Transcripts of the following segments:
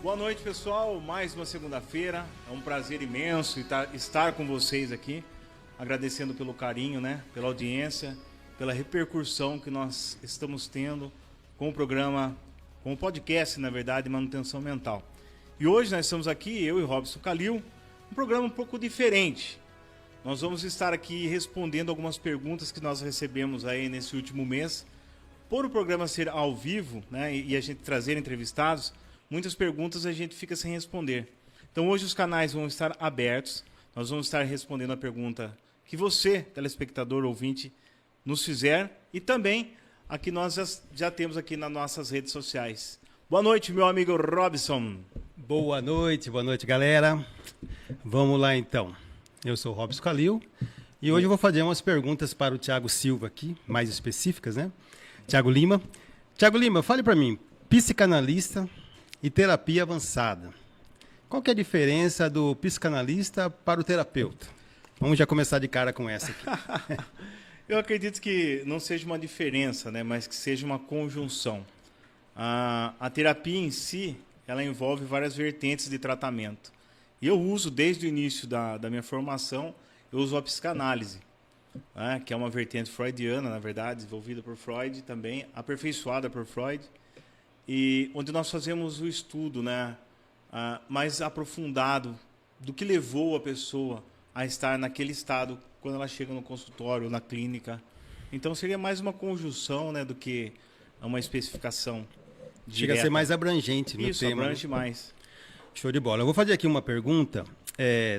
Boa noite, pessoal. Mais uma segunda-feira. É um prazer imenso estar com vocês aqui. Agradecendo pelo carinho, né? Pela audiência, pela repercussão que nós estamos tendo com o programa, com o podcast, na verdade, Manutenção Mental. E hoje nós estamos aqui, eu e Robson Calil, um programa um pouco diferente. Nós vamos estar aqui respondendo algumas perguntas que nós recebemos aí nesse último mês. Por o programa ser ao vivo, né, e a gente trazer entrevistados, muitas perguntas a gente fica sem responder. Então hoje os canais vão estar abertos, nós vamos estar respondendo a pergunta que você, telespectador, ouvinte, nos fizer, e também a que nós já temos aqui nas nossas redes sociais. Boa noite, meu amigo Robson. Boa noite, galera. Vamos lá então. Eu sou o Robson Calil e hoje eu vou fazer umas perguntas para o Thiago Silva aqui, mais específicas, né? Thiago Lima. Thiago Lima, fale para mim, psicanalista e terapia avançada. Qual que é a diferença do psicanalista para o terapeuta? Vamos já começar de cara com essa aqui. Eu acredito que não seja uma diferença, né, mas que seja uma conjunção. A terapia em si, ela envolve várias vertentes de tratamento. E eu uso, desde o início da minha formação, eu uso a psicanálise, né, que é uma vertente freudiana, na verdade, desenvolvida por Freud também, aperfeiçoada por Freud, e onde nós fazemos o estudo, né, mais aprofundado do que levou a pessoa a estar naquele estado quando ela chega no consultório, na clínica. Então seria mais uma conjunção, né, do que uma especificação direta. Chega a ser mais abrangente no Isso, tema. abrange mais. Show de bola. Eu vou fazer aqui uma pergunta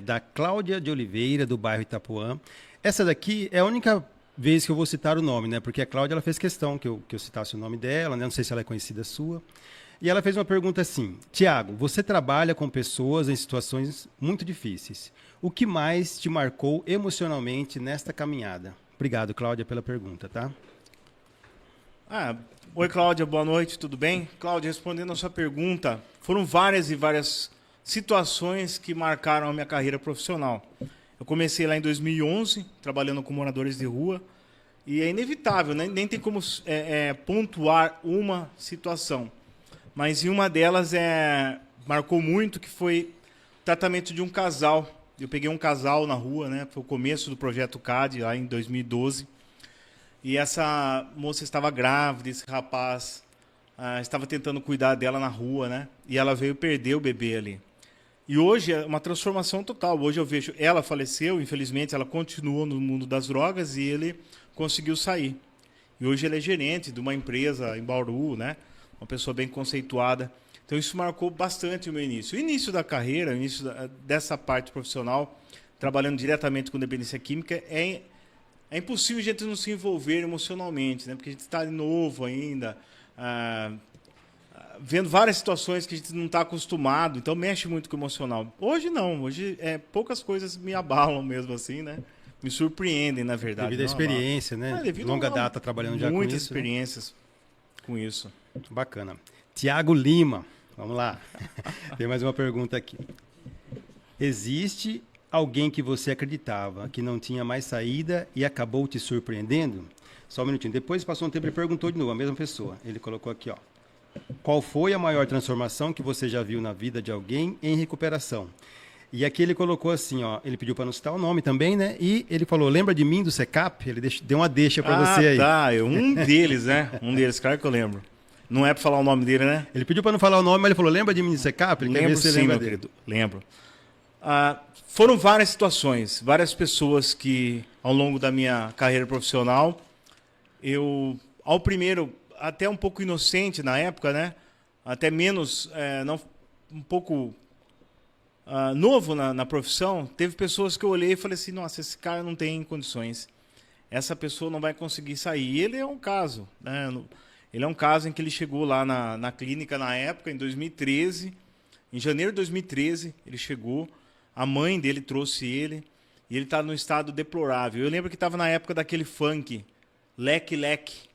da Cláudia de Oliveira, do bairro Itapuã. Essa daqui é a única vez que eu vou citar o nome, né? Porque a Cláudia ela fez questão que eu citasse o nome dela, né? Não sei se ela é conhecida sua. E ela fez uma pergunta assim: Tiago, você trabalha com pessoas em situações muito difíceis. O que mais te marcou emocionalmente nesta caminhada? Obrigado, Cláudia, pela pergunta, tá? Oi, Cláudia, boa noite, tudo bem? Cláudia, respondendo a sua pergunta, foram várias e várias situações que marcaram a minha carreira profissional. Eu comecei lá em 2011, trabalhando com moradores de rua, e é inevitável, né? Nem tem como pontuar uma situação. Mas em uma delas marcou muito, que foi o tratamento de um casal. Eu peguei um casal na rua, né? Foi o começo do projeto CAD, lá em 2012. E essa moça estava grávida, esse rapaz estava tentando cuidar dela na rua, né? E ela veio perder o bebê ali. E hoje é uma transformação total. Hoje eu vejo, ela faleceu, infelizmente ela continuou no mundo das drogas e ele conseguiu sair. E hoje ele é gerente de uma empresa em Bauru, né? Uma pessoa bem conceituada. Então isso marcou bastante o meu início. O início da carreira, o início dessa parte profissional, trabalhando diretamente com dependência química, é impossível a gente não se envolver emocionalmente, né? Porque a gente está novo ainda, vendo várias situações que a gente não está acostumado, então mexe muito com o emocional. Hoje não, hoje poucas coisas me abalam mesmo assim, né? Me surpreendem, na verdade. Devido à experiência, né? Longa data trabalhando já com isso. Muitas experiências com isso. Bacana. Tiago Lima, vamos lá. Tem mais uma pergunta aqui. Existe alguém que você acreditava que não tinha mais saída e acabou te surpreendendo? Só um minutinho. Depois passou um tempo e perguntou de novo, a mesma pessoa. Ele colocou aqui, ó. Qual foi a maior transformação que você já viu na vida de alguém em recuperação? E aqui ele colocou assim, ó. Ele pediu para não citar o nome também, né? E ele falou, lembra de mim do SECAP? Ele deu uma deixa para você aí. Tá. Um deles, né? Um deles, claro que eu lembro. Não é para falar o nome dele, né? Ele pediu para não falar o nome, mas ele falou, lembra de mim do SECAP? Ele lembro, quer ver se sim, lembra meu dele. querido. Lembro. Foram várias situações, várias pessoas que, ao longo da minha carreira profissional, ao primeiro, até um pouco inocente na época, né? Até menos, um pouco novo na profissão, teve pessoas que eu olhei e falei assim, nossa, esse cara não tem condições. Essa pessoa não vai conseguir sair. E ele é um caso, né? Ele é um caso em que ele chegou lá na clínica na época, em 2013. Em janeiro de 2013, ele chegou. A mãe dele trouxe ele. E ele está num estado deplorável. Eu lembro que estava na época daquele funk, Leque, Leque.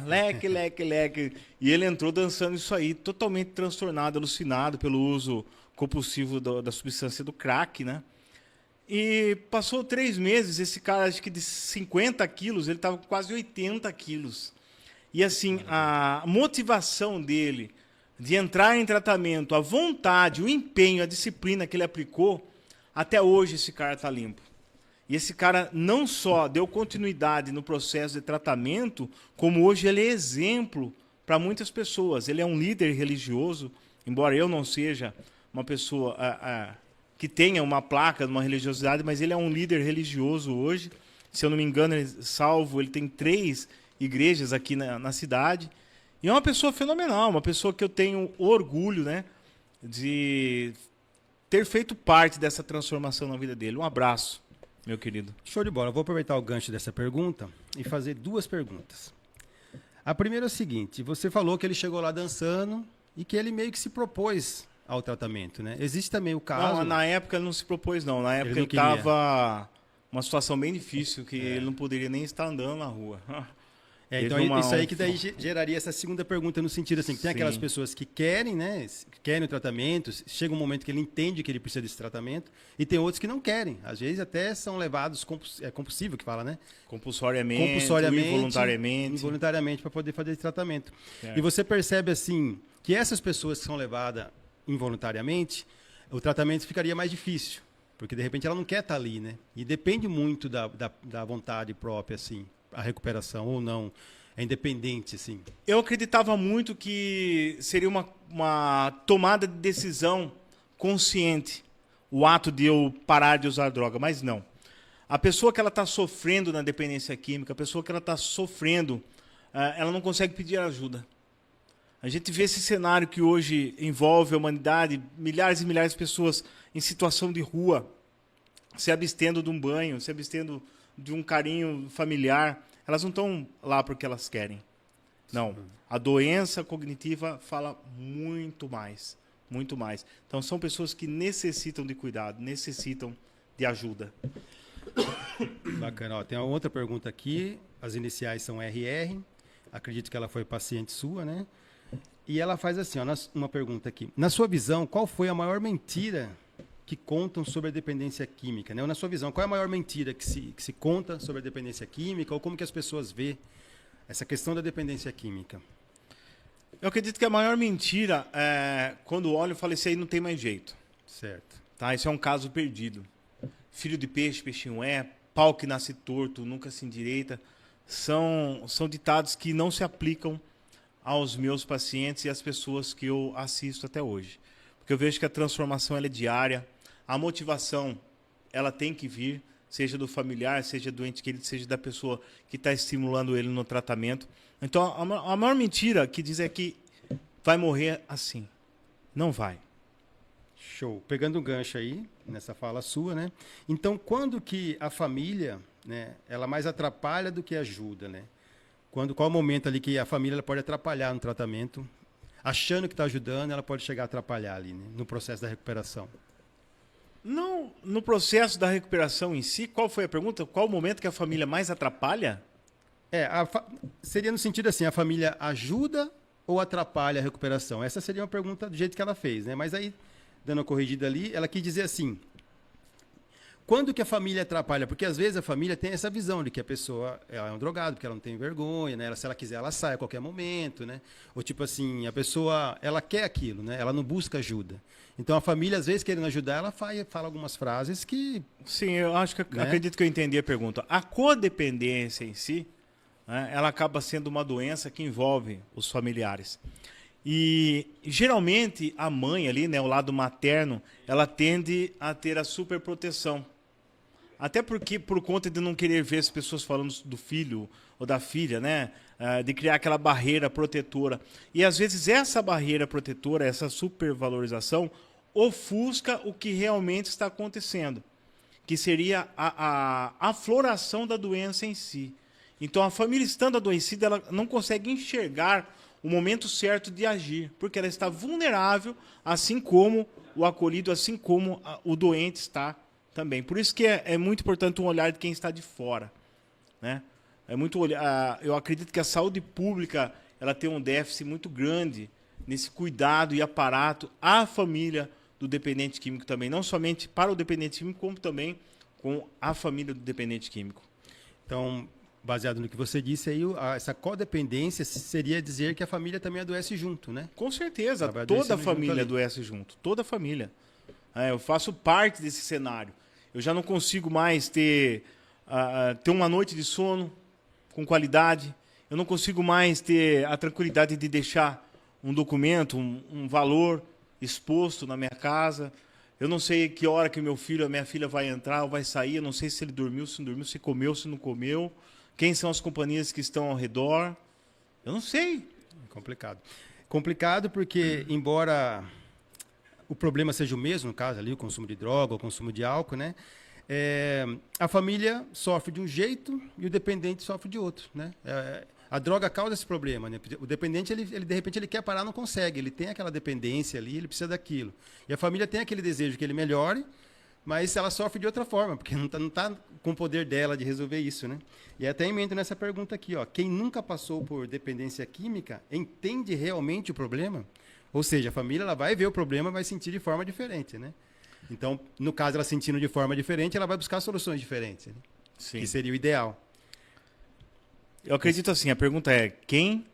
Leque, Leque, Leque. E ele entrou dançando isso aí, totalmente transtornado, alucinado pelo uso compulsivo da substância do crack, né? E passou 3 meses, esse cara, acho que de 50 quilos, ele estava com quase 80 quilos. E assim, a motivação dele de entrar em tratamento, a vontade, o empenho, a disciplina que ele aplicou, até hoje esse cara está limpo. E esse cara não só deu continuidade no processo de tratamento, como hoje ele é exemplo para muitas pessoas. Ele é um líder religioso, embora eu não seja uma pessoa que tenha uma placa de uma religiosidade, mas ele é um líder religioso hoje. Se eu não me engano, ele tem 3 igrejas aqui na cidade. E é uma pessoa fenomenal, uma pessoa que eu tenho orgulho, né, de ter feito parte dessa transformação na vida dele. Um abraço, meu querido. Show de bola. Eu vou aproveitar o gancho dessa pergunta e fazer 2 perguntas. A primeira é o seguinte, você falou que ele chegou lá dançando e que ele meio que se propôs ao tratamento, né? Existe também o caso... Não, na época ele não se propôs, não. Na época ele estava uma situação bem difícil, que ele não poderia nem estar andando na rua. Então isso aí que daí geraria essa segunda pergunta no sentido assim, que tem aquelas pessoas que querem, né, querem o tratamento, chega um momento que ele entende que ele precisa desse tratamento, e tem outros que não querem, às vezes até são levados, compulsivo que fala, né? Compulsoriamente, involuntariamente para poder fazer esse tratamento. Certo. E você percebe assim, que essas pessoas que são levadas involuntariamente, o tratamento ficaria mais difícil, porque de repente ela não quer estar ali, né? E depende muito da vontade própria, assim, a recuperação ou não, é independente, assim. Eu acreditava muito que seria uma tomada de decisão consciente, o ato de eu parar de usar droga, mas não. A pessoa que ela está sofrendo na dependência química, a pessoa que ela está sofrendo, ela não consegue pedir ajuda. A gente vê esse cenário que hoje envolve a humanidade, milhares e milhares de pessoas em situação de rua, se abstendo de um banho, se abstendo de um carinho familiar. Elas não estão lá porque elas querem. Não. A doença cognitiva fala muito mais. Muito mais. Então, são pessoas que necessitam de cuidado, necessitam de ajuda. Bacana. Ó, tem uma outra pergunta aqui. As iniciais são RR. Acredito que ela foi paciente sua, né? E ela faz assim, ó, uma pergunta aqui. Na sua visão, qual foi a maior mentira que contam sobre a dependência química, né? Ou na sua visão, qual é a maior mentira que se conta sobre a dependência química, ou como que as pessoas vê essa questão da dependência química? Eu acredito que a maior mentira é quando olho e falo, esse aí não tem mais jeito. Certo. Tá? Isso é um caso perdido. Filho de peixe, peixinho é, pau que nasce torto, nunca se endireita. São ditados que não se aplicam aos meus pacientes e às pessoas que eu assisto até hoje. Porque eu vejo que a transformação ela é diária. A motivação, ela tem que vir, seja do familiar, seja do ente querido, seja da pessoa que está estimulando ele no tratamento. Então, a maior mentira que diz é que vai morrer assim. Não vai. Show. Pegando um gancho aí, nessa fala sua, né? Então, quando que a família, né, ela mais atrapalha do que ajuda, né? Qual o momento ali que a família ela pode atrapalhar no tratamento? Achando que está ajudando, ela pode chegar a atrapalhar ali, né, no processo da recuperação. Não, no processo da recuperação em si, qual foi a pergunta? Qual o momento que a família mais atrapalha? Seria no sentido assim, a família ajuda ou atrapalha a recuperação? Essa seria uma pergunta do jeito que ela fez, né? Mas aí, dando uma corrigida ali, ela quis dizer assim, quando que a família atrapalha? Porque às vezes a família tem essa visão de que a pessoa ela é um drogado, porque ela não tem vergonha, né? Se ela quiser, ela sai a qualquer momento, né? Ou tipo assim, a pessoa, ela quer aquilo, né? Ela não busca ajuda. Então a família, às vezes, querendo ajudar, ela fala algumas frases que... Sim, eu acho que né? acredito que eu entendi a pergunta. A codependência em si, né, ela acaba sendo uma doença que envolve os familiares. E geralmente a mãe ali, né, o lado materno, ela tende a ter a superproteção. Até porque, por conta de não querer ver as pessoas falando do filho ou da filha, né? De criar aquela barreira protetora. E, às vezes, essa barreira protetora, essa supervalorização, ofusca o que realmente está acontecendo, que seria a afloração da doença em si. Então, a família estando adoecida, ela não consegue enxergar o momento certo de agir, porque ela está vulnerável, assim como o acolhido, assim como o doente está também. Por isso que é muito importante um olhar de quem está de fora, né? Eu acredito que a saúde pública ela tem um déficit muito grande nesse cuidado e aparato à família do dependente químico também, não somente para o dependente químico, como também com a família do dependente químico. Então, baseado no que você disse, aí essa codependência seria dizer que a família também adoece junto, né? Com certeza, toda a família adoece junto, toda a família. Eu faço parte desse cenário. Eu já não consigo mais ter uma noite de sono com qualidade. Eu não consigo mais ter a tranquilidade de deixar um documento, um valor exposto na minha casa. Eu não sei que hora que meu filho, a minha filha vai entrar ou vai sair. Eu não sei se ele dormiu, se não dormiu, se comeu, se não comeu. Quem são as companhias que estão ao redor. Eu não sei. Complicado. Complicado porque, embora o problema seja o mesmo, no caso ali, o consumo de droga, o consumo de álcool, né? A família sofre de um jeito e o dependente sofre de outro, né? A droga causa esse problema, né? O dependente, ele de repente, ele quer parar, não consegue. Ele tem aquela dependência ali, ele precisa daquilo. E a família tem aquele desejo que ele melhore, mas ela sofre de outra forma, porque não tá com o poder dela de resolver isso, né? E até emendo nessa pergunta aqui, ó. Quem nunca passou por dependência química entende realmente o problema? Ou seja, a família ela vai ver o problema e vai sentir de forma diferente, né? Então, no caso, ela sentindo de forma diferente, ela vai buscar soluções diferentes, né? Sim. Que seria o ideal. Eu acredito assim, a pergunta é, quem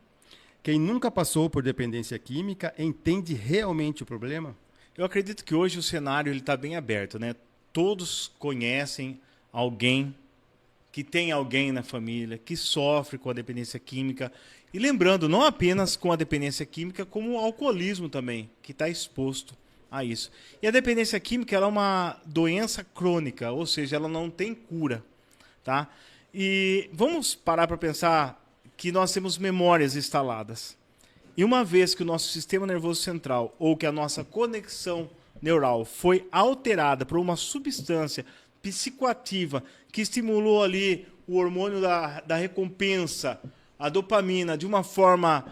nunca passou por dependência química entende realmente o problema? Eu acredito que hoje o cenário está bem aberto, né? Todos conhecem alguém, que tem alguém na família, que sofre com a dependência química. E lembrando, não apenas com a dependência química, como o alcoolismo também, que está exposto a isso. E a dependência química ela é uma doença crônica, ou seja, ela não tem cura, tá? E vamos parar para pensar que nós temos memórias instaladas. E uma vez que o nosso sistema nervoso central ou que a nossa conexão neural foi alterada por uma substância psicoativa que estimulou ali o hormônio da recompensa, a dopamina, de uma forma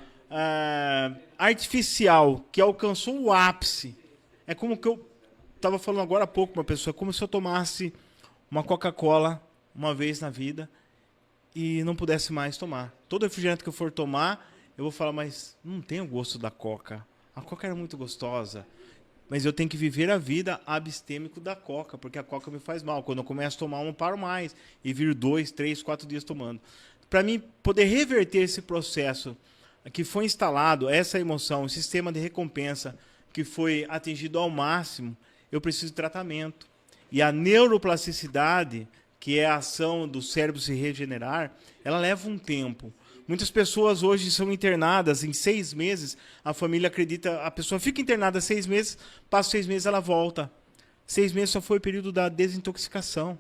artificial, que alcançou o ápice. É como que eu estava falando agora há pouco com uma pessoa, como se eu tomasse uma Coca-Cola uma vez na vida e não pudesse mais tomar. Todo refrigerante que eu for tomar, eu vou falar, mas não tem o gosto da Coca. A Coca era muito gostosa. Mas eu tenho que viver a vida abstêmico da Coca, porque a Coca me faz mal. Quando eu começo a tomar, eu não paro mais. E viro 2, 3, 4 dias tomando. Para mim, poder reverter esse processo que foi instalado, essa emoção, o sistema de recompensa que foi atingido ao máximo, eu preciso de tratamento. E a neuroplasticidade, que é a ação do cérebro se regenerar, ela leva um tempo. Muitas pessoas hoje são internadas em 6 meses, a família acredita, a pessoa fica internada 6 meses, passa 6 meses ela volta. 6 meses só foi o período da desintoxicação.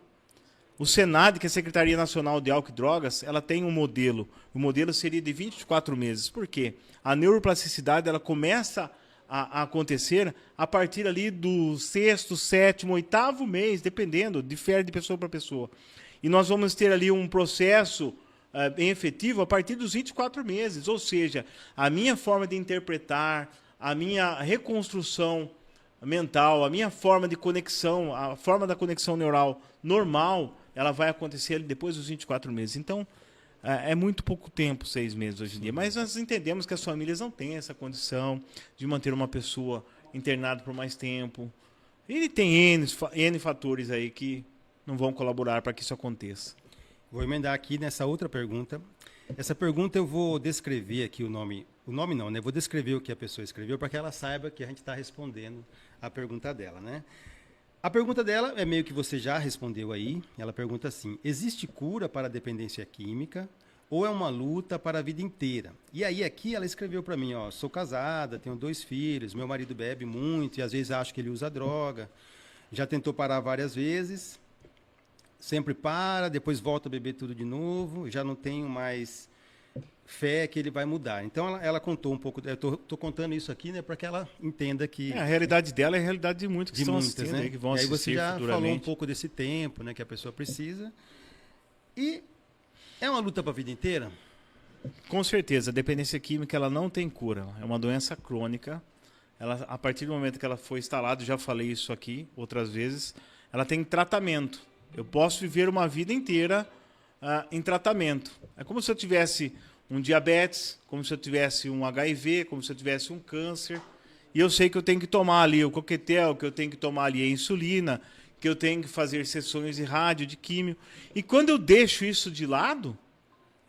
O SENAD, que é a Secretaria Nacional de Álcool e Drogas, ela tem um modelo. O modelo seria de 24 meses. Por quê? A neuroplasticidade ela começa a acontecer a partir ali do 6º, 7º, 8º mês, dependendo, difere de pessoa para pessoa. E nós vamos ter ali um processo bem efetivo a partir dos 24 meses. Ou seja, a minha forma de interpretar, a minha reconstrução mental, a minha forma de conexão, a forma da conexão neural normal, ela vai acontecer depois dos 24 meses. Então, é muito pouco tempo, 6 meses hoje em dia. Mas nós entendemos que as famílias não têm essa condição de manter uma pessoa internada por mais tempo. E tem N fatores aí que não vão colaborar para que isso aconteça. Vou emendar aqui nessa outra pergunta. Essa pergunta eu vou descrever aqui o nome não, né? Vou descrever o que a pessoa escreveu para que ela saiba que a gente está respondendo a pergunta dela, né? A pergunta dela é meio que você já respondeu aí. Ela pergunta assim: existe cura para a dependência química ou é uma luta para a vida inteira? E aí aqui ela escreveu para mim, ó, sou casada, tenho 2 filhos, meu marido bebe muito e às vezes acho que ele usa droga. Já tentou parar várias vezes, sempre para, depois volta a beber tudo de novo, já não tenho mais fé que ele vai mudar. Então ela contou um pouco, eu tô contando isso aqui, né, para que ela entenda que a realidade dela é a realidade de muitos que estão assistindo, né? aí, que vão assistir. assistir E aí você já futuramente. falou um pouco desse tempo, né, que a pessoa precisa. E é uma luta para a vida inteira? Com certeza, a dependência química ela não tem cura, é uma doença crônica. Ela, a partir do momento que ela foi instalada, já falei isso aqui outras vezes, ela tem tratamento. Eu posso viver uma vida inteira em tratamento. É como se eu tivesse um diabetes, como se eu tivesse um HIV, como se eu tivesse um câncer. E eu sei que eu tenho que tomar ali o coquetel, que eu tenho que tomar ali a insulina, que eu tenho que fazer sessões de rádio, de químio. E quando eu deixo isso de lado,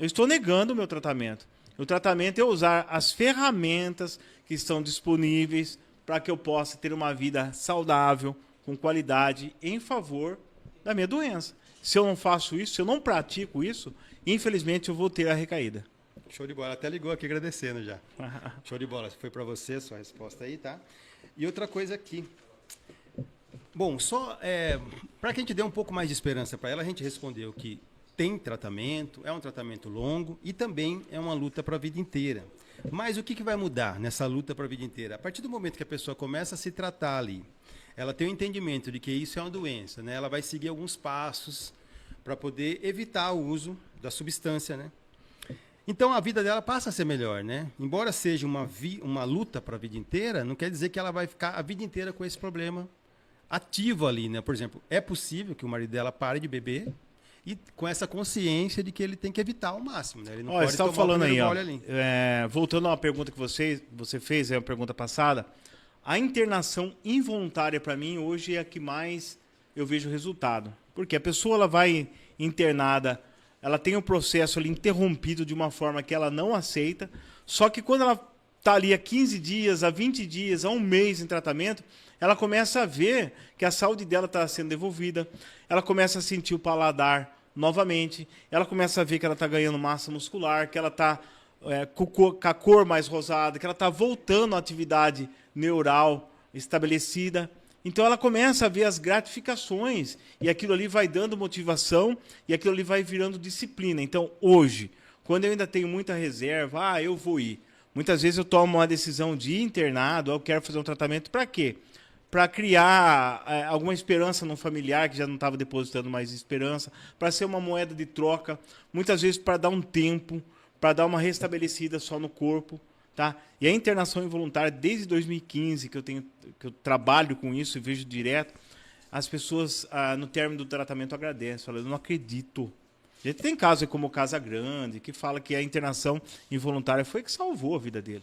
eu estou negando o meu tratamento. O tratamento é usar as ferramentas que estão disponíveis para que eu possa ter uma vida saudável, com qualidade, em favor da minha doença. Se eu não faço isso, se eu não pratico isso, infelizmente eu vou ter a recaída. Show de bola. Até ligou aqui agradecendo já. Show de bola. Foi para você, sua resposta aí, tá? E outra coisa aqui. Bom, só para que a gente dê um pouco mais de esperança para ela, a gente respondeu que tem tratamento, é um tratamento longo e também é uma luta para a vida inteira. Mas o que vai mudar nessa luta para a vida inteira? A partir do momento que a pessoa começa a se tratar ali, ela tem o entendimento de que isso é uma doença, né? Ela vai seguir alguns passos para poder evitar o uso da substância, né? Então a vida dela passa a ser melhor, né? Embora seja uma luta para a vida inteira, não quer dizer que ela vai ficar a vida inteira com esse problema ativo ali, né? Por exemplo, é possível que o marido dela pare de beber e com essa consciência de que ele tem que evitar ao máximo, né? Ele não pode tomar falando o aí, primeiro ó, gole ali. voltando a uma pergunta que você fez, a pergunta passada, a internação involuntária para mim hoje é a que mais eu vejo resultado. Porque a pessoa ela vai internada, ela tem o processo ali interrompido de uma forma que ela não aceita, só que quando ela está ali há 15 dias, há 20 dias, há um mês em tratamento, ela começa a ver que a saúde dela está sendo devolvida, ela começa a sentir o paladar novamente, ela começa a ver que ela está ganhando massa muscular, que ela está com a cor mais rosada, que ela está voltando à atividade neural estabelecida. Então ela começa a ver as gratificações e aquilo ali vai dando motivação e aquilo ali vai virando disciplina. Então hoje, quando eu ainda tenho muita reserva, eu vou ir. Muitas vezes eu tomo uma decisão de ir internado, eu quero fazer um tratamento para quê? Para criar alguma esperança no familiar que já não estava depositando mais esperança, para ser uma moeda de troca, muitas vezes para dar um tempo, para dar uma restabelecida só no corpo. Tá? E a internação involuntária, desde 2015, que eu trabalho com isso e vejo direto, as pessoas, no término do tratamento, agradecem. Falam, eu não acredito. A gente tem casos como o Casa Grande, que fala que a internação involuntária foi que salvou a vida dele.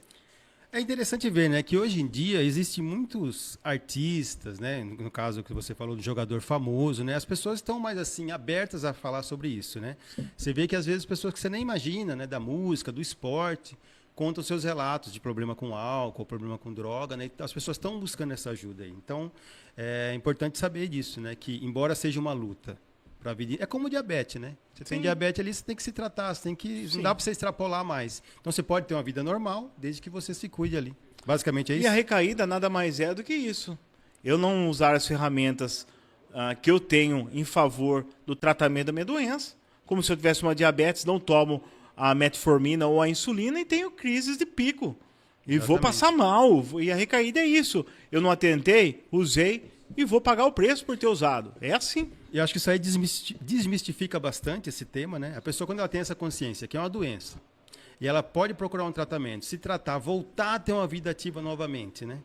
É interessante ver, né, que hoje em dia existem muitos artistas, né, no caso que você falou do jogador famoso, né, as pessoas estão mais assim abertas a falar sobre isso, né. Você vê que às vezes pessoas que você nem imagina, né, da música, do esporte, contam seus relatos de problema com álcool, problema com droga, né, as pessoas estão buscando essa ajuda aí. Então, é importante saber disso, né, que embora seja uma luta para a vida, é como diabetes, né? Você tem diabetes ali, você tem que se tratar, você tem que não dá para você extrapolar mais. Então você pode ter uma vida normal, desde que você se cuide ali. Basicamente é isso. E a recaída nada mais é do que isso. Eu não usar as ferramentas que eu tenho em favor do tratamento da minha doença, como se eu tivesse uma diabetes, não tomo a metformina ou a insulina e tenho crises de pico. E Exatamente. vou passar mal. E a recaída é isso. Eu não atentei, usei e vou pagar o preço por ter usado. É assim. E acho que isso aí desmistifica bastante esse tema, né? A pessoa, quando ela tem essa consciência que é uma doença, e ela pode procurar um tratamento, se tratar, voltar a ter uma vida ativa novamente, né?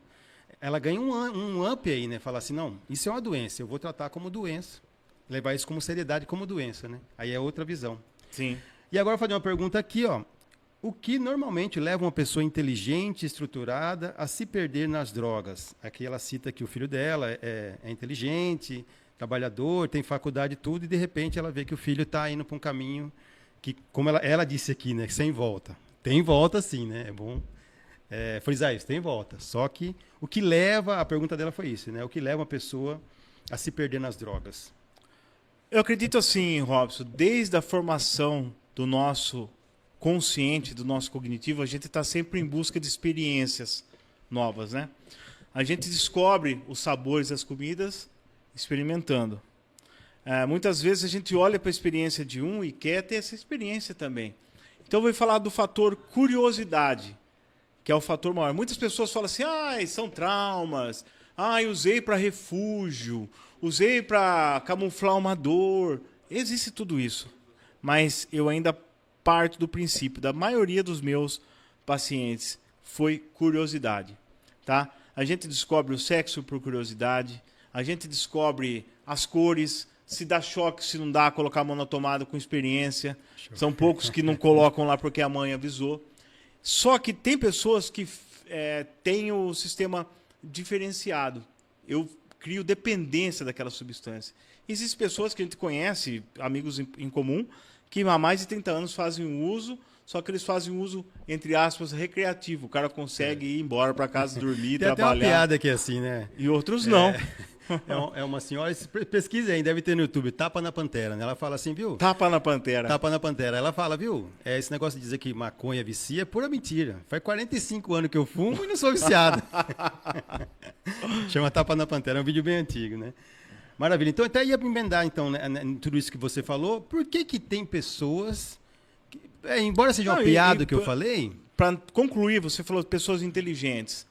Ela ganha um up aí, né? Fala assim, não, isso é uma doença, eu vou tratar como doença. Levar isso como seriedade, como doença, né? Aí é outra visão. Sim. E agora eu vou fazer uma pergunta aqui, ó. O que normalmente leva uma pessoa inteligente, estruturada, a se perder nas drogas? Aqui ela cita que o filho dela é inteligente, trabalhador, tem faculdade e tudo, e de repente ela vê que o filho está indo para um caminho que, como ela disse aqui, né, sem volta. Tem volta sim, né? É bom frisar isso, tem volta. Só que o que leva, a pergunta dela foi isso, né? O que leva uma pessoa a se perder nas drogas? Eu acredito assim, Robson, desde a formação do nosso consciente, do nosso cognitivo, a gente está sempre em busca de experiências novas, né? A gente descobre os sabores das comidas experimentando. Muitas vezes a gente olha para a experiência de um e quer ter essa experiência também. Então eu vou falar do fator curiosidade, que é o fator maior. Muitas pessoas falam assim, são traumas, usei para refúgio, usei para camuflar uma dor. Existe tudo isso, mas eu ainda parto do princípio da maioria dos meus pacientes foi curiosidade, tá? A gente descobre o sexo por curiosidade, a gente descobre as cores, se dá choque, se não dá, colocar a mão na tomada com experiência. São poucos que não colocam lá porque a mãe avisou. Só que tem pessoas que têm o sistema diferenciado. Eu crio dependência daquela substância. Existem pessoas que a gente conhece, amigos em comum, que há mais de 30 anos fazem uso, só que eles fazem uso, entre aspas, recreativo. O cara consegue ir embora para casa, dormir, Tem trabalhar. até uma piada aqui assim, né? E outros não. É uma senhora, pesquisa aí, deve ter no YouTube, Tapa na Pantera, né? Ela fala assim, viu? Tapa na pantera. Tapa na Pantera. Ela fala, viu? Esse negócio de dizer que maconha vicia é pura mentira. Faz 45 anos que eu fumo e não sou viciado. Chama Tapa na Pantera, é um vídeo bem antigo, né? Maravilha. Então, até ia emendar, então, né, em tudo isso que você falou. Por que tem pessoas... embora seja uma piada que eu falei... Para concluir, você falou de pessoas inteligentes.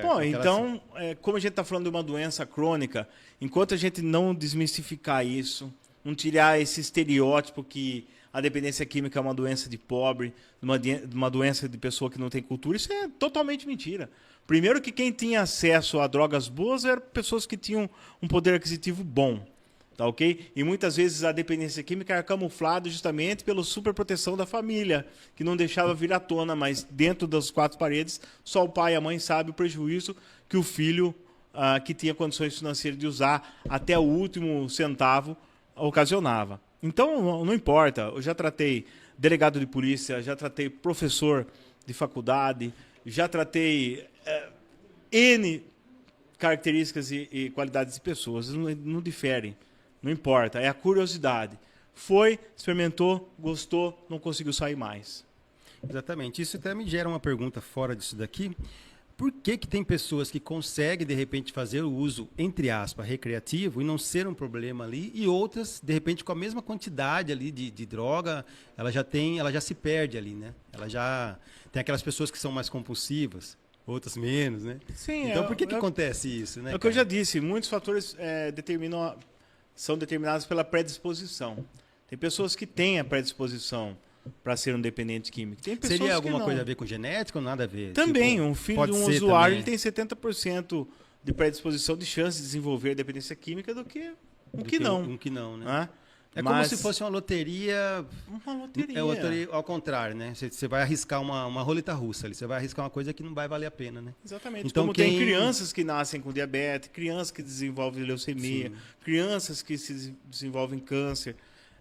Pô, então, como a gente está falando de uma doença crônica, enquanto a gente não desmistificar isso, não tirar esse estereótipo que a dependência química é uma doença de pobre, uma doença de pessoa que não tem cultura, isso é totalmente mentira. Primeiro que quem tinha acesso a drogas boas eram pessoas que tinham um poder aquisitivo bom. Tá, ok? E muitas vezes a dependência química era camuflada justamente pela superproteção da família, que não deixava vir à tona, mas dentro das quatro paredes, só o pai e a mãe sabem o prejuízo que o filho, que tinha condições financeiras de usar até o último centavo, ocasionava. Então, não importa, eu já tratei delegado de polícia, já tratei professor de faculdade, já tratei N características e qualidades de pessoas, não diferem. Não importa, é a curiosidade. Foi, experimentou, gostou, não conseguiu sair mais. Exatamente. Isso até me gera uma pergunta fora disso daqui. Por que tem pessoas que conseguem, de repente, fazer o uso, entre aspas, recreativo e não ser um problema ali, e outras, de repente, com a mesma quantidade ali de droga, ela já se perde ali, né? Ela já tem aquelas pessoas que são mais compulsivas, outras menos, né? Sim, então, por que acontece isso, né? É o que eu já disse, muitos fatores são determinados pela predisposição. Tem pessoas que têm a predisposição para ser um dependente químico. Tem pessoas Seria alguma que não. coisa a ver com genética ou nada a ver? Também, tipo, um filho de um usuário ele tem 70% de predisposição de chance de desenvolver dependência química do que um que não. Um que não, né? Ah? É como se fosse uma loteria. Uma loteria. É uma loteria ao contrário, né? Você vai arriscar uma roleta russa ali. Você vai arriscar uma coisa que não vai valer a pena, né? Exatamente. Então, como tem crianças que nascem com diabetes, crianças que desenvolvem leucemia, Sim. crianças que se desenvolvem câncer.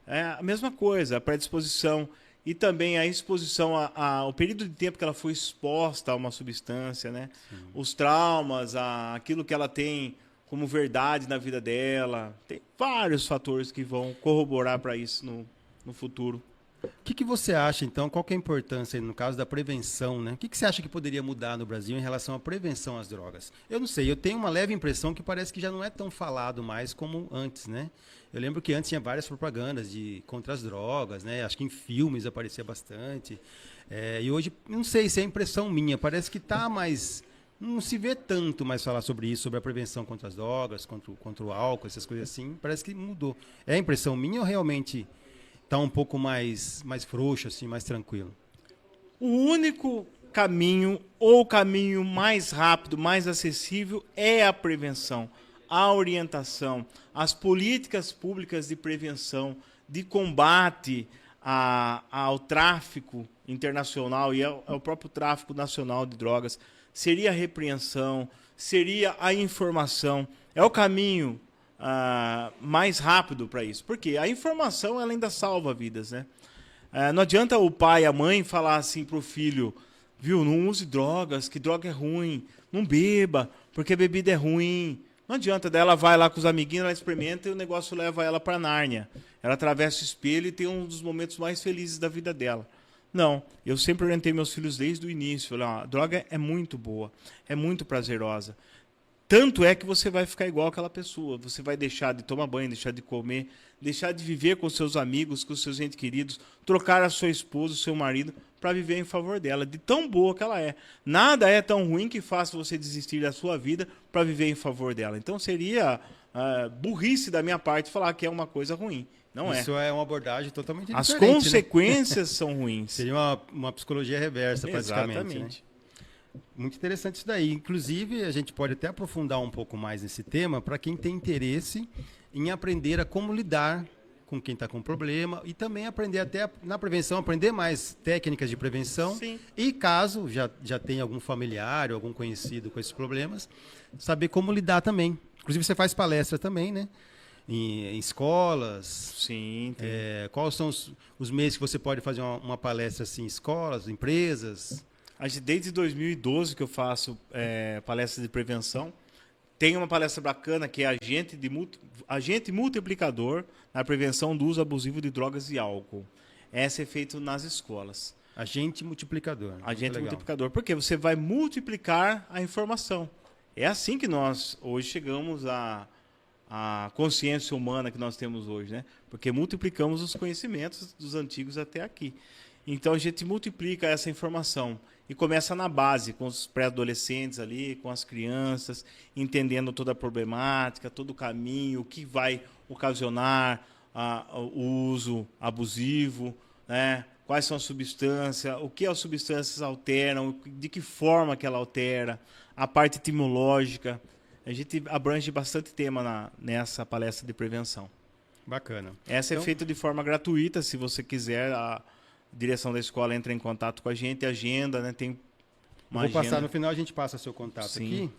É a mesma coisa, a predisposição e também a exposição ao período de tempo que ela foi exposta a uma substância, né? Os traumas, aquilo que ela tem como verdade na vida dela. Tem vários fatores que vão corroborar para isso no futuro. O que você acha, então, qual que é a importância, no caso da prevenção, né? O que você acha que poderia mudar no Brasil em relação à prevenção às drogas? Eu não sei, eu tenho uma leve impressão que parece que já não é tão falado mais como antes, né? Eu lembro que antes tinha várias propagandas contra as drogas, né? Acho que em filmes aparecia bastante. E hoje, não sei se é impressão minha, parece que está mais... Não se vê tanto mais falar sobre isso, sobre a prevenção contra as drogas, contra o álcool, essas coisas assim. Parece que mudou. É impressão minha ou realmente está um pouco mais frouxo, assim, mais tranquilo? O único caminho, ou o caminho mais rápido, mais acessível, é a prevenção, a orientação, as políticas públicas de prevenção, de combate ao tráfico internacional e ao próprio tráfico nacional de drogas. Seria a repreensão, seria a informação. É o caminho mais rápido para isso. Porque a informação ela ainda salva vidas, né? Não adianta o pai e a mãe falar assim para o filho, viu, não use drogas, que droga é ruim, não beba, porque a bebida é ruim. Não adianta, daí ela vai lá com os amiguinhos, ela experimenta e o negócio leva ela para Nárnia. Ela atravessa o espelho e tem um dos momentos mais felizes da vida dela. Não, eu sempre orientei meus filhos desde o início. Falei, a droga é muito boa, é muito prazerosa. Tanto é que você vai ficar igual aquela pessoa. Você vai deixar de tomar banho, deixar de comer, deixar de viver com seus amigos, com seus entes queridos, trocar a sua esposa, o seu marido, para viver em favor dela, de tão boa que ela é. Nada é tão ruim que faça você desistir da sua vida para viver em favor dela. Então seria burrice da minha parte falar que é uma coisa ruim. Não é. Isso é uma abordagem totalmente diferente. As consequências, né, são ruins. Seria uma psicologia reversa, praticamente. Exatamente. Né? Muito interessante isso daí. Inclusive, a gente pode até aprofundar um pouco mais nesse tema para quem tem interesse em aprender a como lidar com quem está com problema e também aprender até na prevenção, aprender mais técnicas de prevenção. Sim. E caso já tenha algum familiar ou algum conhecido com esses problemas, saber como lidar também. Inclusive, você faz palestra também, né? em escolas? Sim. Quais são os meios que você pode fazer uma palestra assim, em escolas, empresas? Desde 2012 que eu faço palestras de prevenção. Tem uma palestra bacana que é agente multiplicador na prevenção do uso abusivo de drogas e álcool. Essa é feita nas escolas. Agente multiplicador. Agente multiplicador, porque você vai multiplicar a informação. É assim que nós hoje chegamos à consciência humana que nós temos hoje, né? Porque multiplicamos os conhecimentos dos antigos até aqui. Então a gente multiplica essa informação e começa na base, com os pré-adolescentes ali, com as crianças, entendendo toda a problemática, todo o caminho, o que vai ocasionar o uso abusivo, né? Quais são as substâncias, o que as substâncias alteram, de que forma que ela altera, a parte etimológica. A gente abrange bastante tema nessa palestra de prevenção. Bacana. Essa é feita de forma gratuita, se você quiser, a direção da escola entra em contato com a gente, agenda, né? Tem uma agenda. Passar no final, a gente passa seu contato aqui,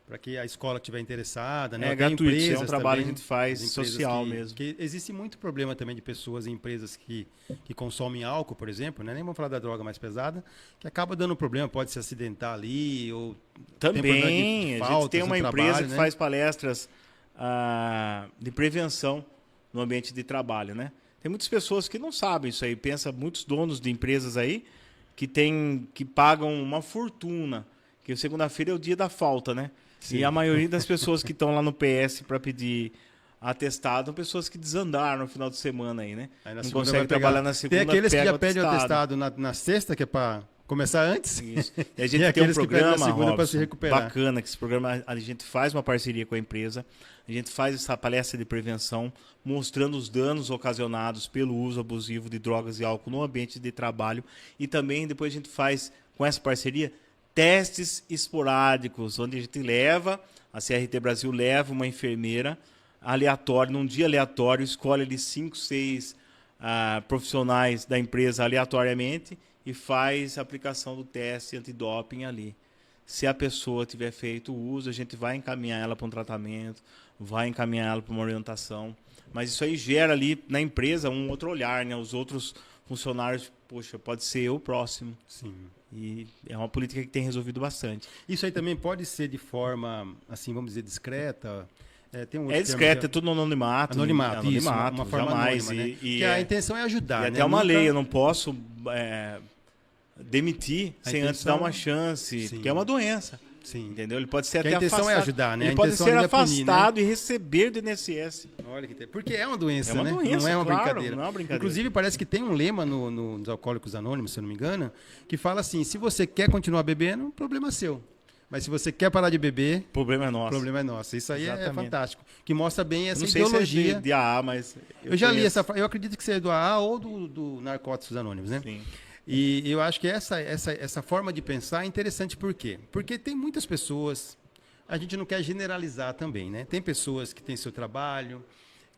para que a escola estiver interessada, né? É gratuito, é um trabalho que a gente faz social mesmo. Que existe muito problema também de pessoas em empresas que consomem álcool, por exemplo, né? Nem vamos falar da droga mais pesada, que acaba dando problema, pode se acidentar ali, ou também, a gente tem uma empresa que né? faz palestras de prevenção no ambiente de trabalho, né? Tem muitas pessoas que não sabem isso aí, muitos donos de empresas aí que pagam uma fortuna, que segunda-feira é o dia da falta, né? Sim. E a maioria das pessoas que estão lá no PS para pedir atestado são pessoas que desandaram no final de semana aí, né? Aí não conseguem trabalhar na segunda. Tem aqueles que já pedem o atestado na sexta, que é para começar antes. Isso. E a gente tem um programa, Robson, se recuperar. Bacana, que esse programa a gente faz uma parceria com a empresa, a gente faz essa palestra de prevenção, mostrando os danos ocasionados pelo uso abusivo de drogas e álcool no ambiente de trabalho, e também depois a gente faz, com essa parceria, testes esporádicos, onde a gente a CRT Brasil leva uma enfermeira aleatória, num dia aleatório, escolhe ali 5, 6 profissionais da empresa aleatoriamente e faz a aplicação do teste antidoping ali. Se a pessoa tiver feito o uso, a gente vai encaminhar ela para um tratamento, vai encaminhar ela para uma orientação. Mas isso aí gera ali na empresa um outro olhar, né? Os outros funcionários, poxa, pode ser eu próximo. Sim. E é uma política que tem resolvido bastante. Isso aí também pode ser de forma, assim, vamos dizer, discreta? Tem um discreto, é tudo no anonimato. Anonimato, isso, uma forma jamais. Anônima, né? Que a intenção é ajudar, né? Até uma lei, eu não posso demitir sem antes dar uma chance, porque é uma doença. Sim. Entendeu? Ele pode ser até afastado. A intenção é ajudar, né? Ele pode ser afastado, né? E receber do INSS. Olha que porque é uma doença, né? Doença, não é uma brincadeira. Não é uma brincadeira. Inclusive, parece que tem um lema nos Alcoólicos Anônimos, se eu não me engano, que fala assim: se você quer continuar bebendo, o problema é seu. Mas se você quer parar de beber, o problema é nosso. O problema é nosso. Isso aí é fantástico. Que mostra bem essa não ideologia. Sei se é de AA, mas eu já li essa frase. Eu acredito que seja do AA ou do Narcóticos Anônimos, né? Sim. E eu acho que essa forma de pensar é interessante. Por quê? Porque tem muitas pessoas, a gente não quer generalizar também, né? Tem pessoas que têm seu trabalho,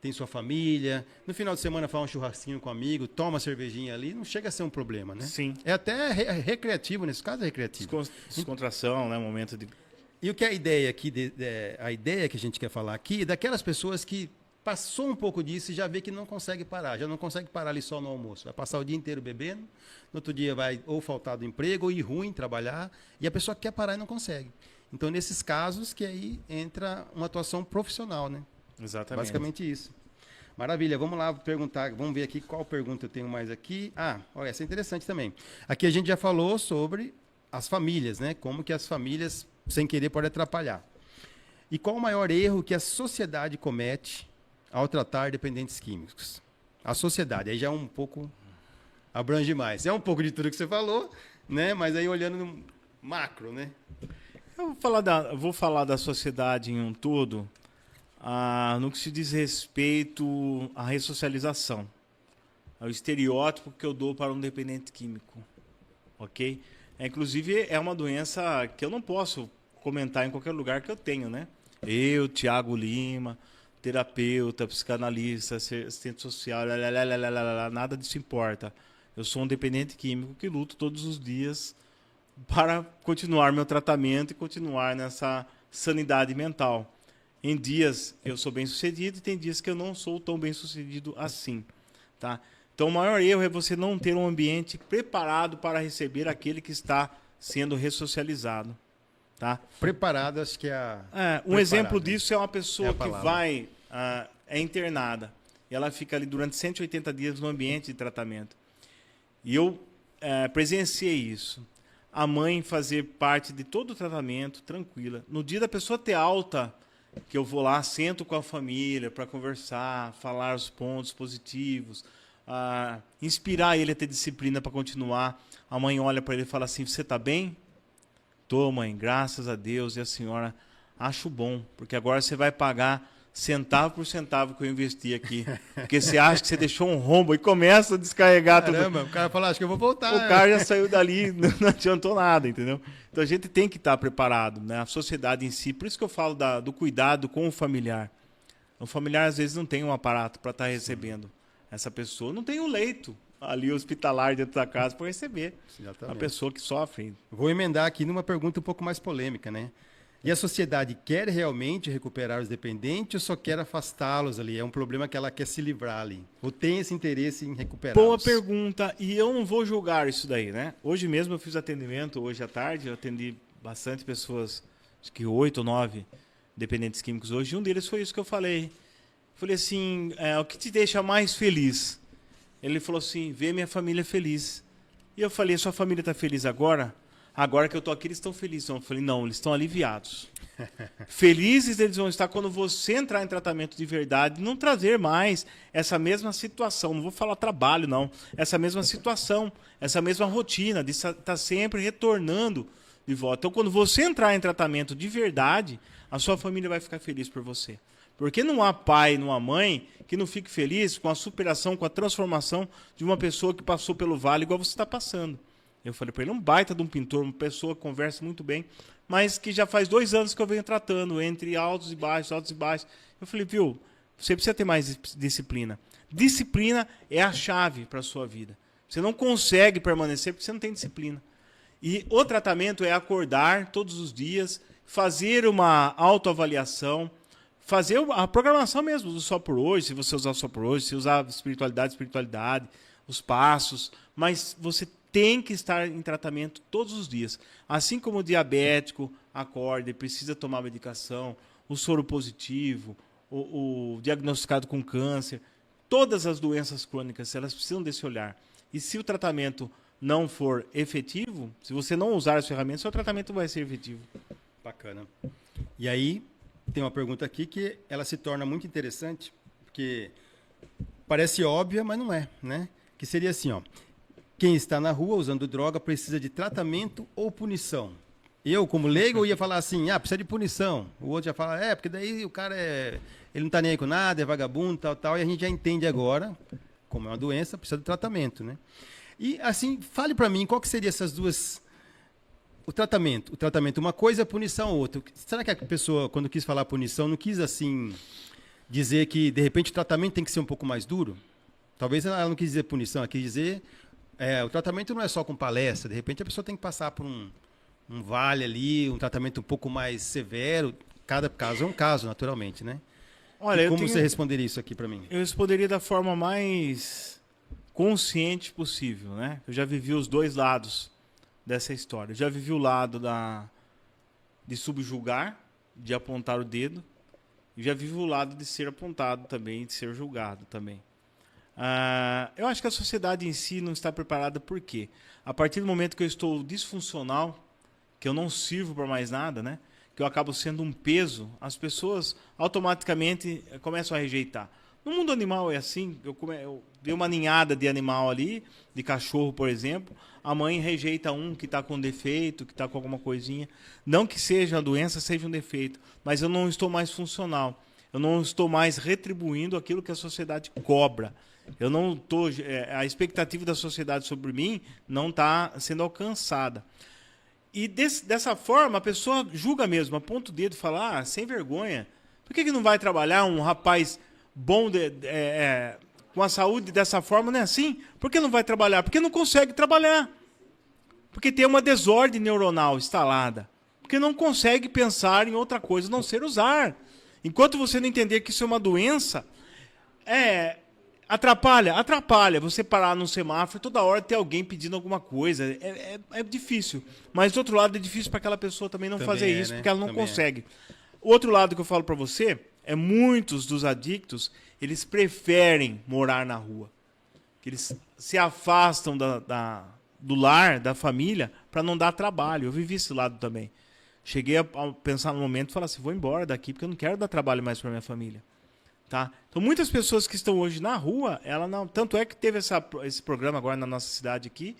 tem sua família, no final de semana faz um churrasquinho com um amigo, toma uma cervejinha ali, não chega a ser um problema, né? Sim. É até recreativo, nesse caso é recreativo. Descontração, né? Momento de... E o que é a ideia aqui, a ideia que a gente quer falar aqui, é daquelas pessoas que passou um pouco disso e já vê que não consegue parar, já não consegue parar ali só no almoço. Vai passar o dia inteiro bebendo, no outro dia vai ou faltar do emprego, ou ir ruim trabalhar, e a pessoa quer parar e não consegue. Então, nesses casos, que aí entra uma atuação profissional, né? Exatamente. Basicamente isso. Maravilha, vamos lá perguntar, vamos ver aqui qual pergunta eu tenho mais aqui. Olha, essa é interessante também. Aqui a gente já falou sobre as famílias, né? Como que as famílias, sem querer, podem atrapalhar. E qual o maior erro que a sociedade comete ao tratar dependentes químicos? A sociedade, aí já é um pouco, abrange mais. É um pouco de tudo que você falou, né? Mas aí olhando no macro, né? Eu vou falar da sociedade em um todo, no que se diz respeito à ressocialização, ao estereótipo que eu dou para um dependente químico, ok? Inclusive, é uma doença que eu não posso comentar em qualquer lugar que eu tenho, né? Eu, Tiago Lima, terapeuta, psicanalista, assistente social, nada disso importa. Eu sou um dependente químico que luto todos os dias para continuar meu tratamento e continuar nessa sanidade mental. Em dias eu sou bem-sucedido e tem dias que eu não sou tão bem-sucedido assim, tá? Então, o maior erro é você não ter um ambiente preparado para receber aquele que está sendo ressocializado, tá? Preparado, acho que Um exemplo disso é uma pessoa que palavra. vai, é internada, e ela fica ali durante 180 dias no ambiente de tratamento. E eu presenciei isso. A mãe fazer parte de todo o tratamento, tranquila. No dia da pessoa ter alta, que eu vou lá, sento com a família para conversar, falar os pontos positivos, inspirar ele a ter disciplina para continuar. A mãe olha para ele e fala assim, você está bem? Tô, mãe, graças a Deus. E a senhora, acho bom, porque agora você vai pagar centavo por centavo que eu investi aqui. Porque você acha que você deixou um rombo e começa a descarregar tudo. Caramba, o cara fala, acho que eu vou voltar. O cara já saiu dali, não adiantou nada, entendeu? Então a gente tem que estar preparado, né? A sociedade em si, por isso que eu falo do cuidado com o familiar. O familiar às vezes não tem um aparato para estar recebendo essa pessoa, não tem um leito ali hospitalar dentro da casa para receber. Exatamente. A pessoa que sofre. Vou emendar aqui numa pergunta um pouco mais polêmica, né? E a sociedade quer realmente recuperar os dependentes ou só quer afastá-los ali? É um problema que ela quer se livrar ali. Ou tem esse interesse em recuperá-los? Boa pergunta. E eu não vou julgar isso daí, né? Hoje mesmo eu fiz atendimento, hoje à tarde, eu atendi bastante pessoas, acho que 8 ou 9 dependentes químicos hoje. E um deles foi isso que eu falei. Falei assim, o que te deixa mais feliz? Ele falou assim, ver minha família feliz. E eu falei, sua família está feliz agora? Agora que eu estou aqui, eles estão felizes. Eu falei, não, eles estão aliviados. Felizes eles vão estar quando você entrar em tratamento de verdade, não trazer mais essa mesma situação. Não vou falar trabalho, não. Essa mesma situação, essa mesma rotina de estar sempre retornando de volta. Então, quando você entrar em tratamento de verdade, a sua família vai ficar feliz por você. Porque não há pai, não há mãe que não fique feliz com a superação, com a transformação de uma pessoa que passou pelo vale igual você está passando. Eu falei para ele, um baita de um pintor, uma pessoa que conversa muito bem, mas que já faz 2 anos que eu venho tratando, entre altos e baixos, altos e baixos. Eu falei, viu, você precisa ter mais disciplina. Disciplina é a chave para a sua vida. Você não consegue permanecer porque você não tem disciplina. E o tratamento é acordar todos os dias, fazer uma autoavaliação, fazer a programação mesmo do Só por Hoje, se você usar o Só por Hoje, se usar espiritualidade, os passos, mas você tem que estar em tratamento todos os dias. Assim como o diabético acorda e precisa tomar medicação, o soro positivo, o diagnosticado com câncer, todas as doenças crônicas, elas precisam desse olhar. E se o tratamento não for efetivo, se você não usar as ferramentas, seu tratamento vai ser efetivo. Bacana. E aí, tem uma pergunta aqui que ela se torna muito interessante, porque parece óbvia, mas não é, né? Que seria assim, ó. Quem está na rua usando droga precisa de tratamento ou punição? Eu, como leigo, ia falar assim, precisa de punição. O outro já fala, porque daí o cara ele não está nem aí com nada, é vagabundo, tal, e a gente já entende agora, como é uma doença, precisa de tratamento, né? E, assim, fale para mim, qual que seria essas duas... O tratamento, uma coisa, a punição outra. Será que a pessoa, quando quis falar punição, não quis, assim, dizer que, de repente, o tratamento tem que ser um pouco mais duro? Talvez ela não quis dizer punição, ela quis dizer... o tratamento não é só com palestra, de repente a pessoa tem que passar por um vale ali, um tratamento um pouco mais severo. Cada caso é um caso, naturalmente, né? Olha, como você responderia isso aqui para mim? Eu responderia da forma mais consciente possível, né? Eu já vivi os dois lados dessa história. Eu já vivi o lado de subjugar, de apontar o dedo, e já vivi o lado de ser apontado também, de ser julgado também. Eu acho que a sociedade em si não está preparada. Por quê? A partir do momento que eu estou disfuncional, que eu não sirvo para mais nada, né? Que eu acabo sendo um peso, as pessoas automaticamente começam a rejeitar. No mundo animal é assim, eu vi uma ninhada de animal ali, de cachorro, por exemplo, a mãe rejeita um que está com defeito, que está com alguma coisinha. Não que seja a doença, seja um defeito, mas eu não estou mais funcional. Eu não estou mais retribuindo aquilo que a sociedade cobra. Eu não estou, a expectativa da sociedade sobre mim não está sendo alcançada. E dessa forma, a pessoa julga mesmo, aponta o dedo e fala, sem vergonha, por que não vai trabalhar um rapaz bom, com a saúde dessa forma? Não é assim? Por que não vai trabalhar? Porque não consegue trabalhar. Porque tem uma desordem neuronal instalada. Porque não consegue pensar em outra coisa, a não ser usar. Enquanto você não entender que isso é uma doença, atrapalha. Você parar num semáforo, toda hora ter alguém pedindo alguma coisa. É difícil. Mas, do outro lado, é difícil para aquela pessoa também não fazer isso, né? porque ela não Também consegue. O outro lado que eu falo para você é muitos dos adictos, eles preferem morar na rua. Que eles se afastam do lar, da família, para não dar trabalho. Eu vivi esse lado também. Cheguei a pensar no momento e falar assim, vou embora daqui, porque eu não quero dar trabalho mais para minha família. Tá? Então, muitas pessoas que estão hoje na rua, ela não. Tanto é que teve esse programa agora na nossa cidade aqui,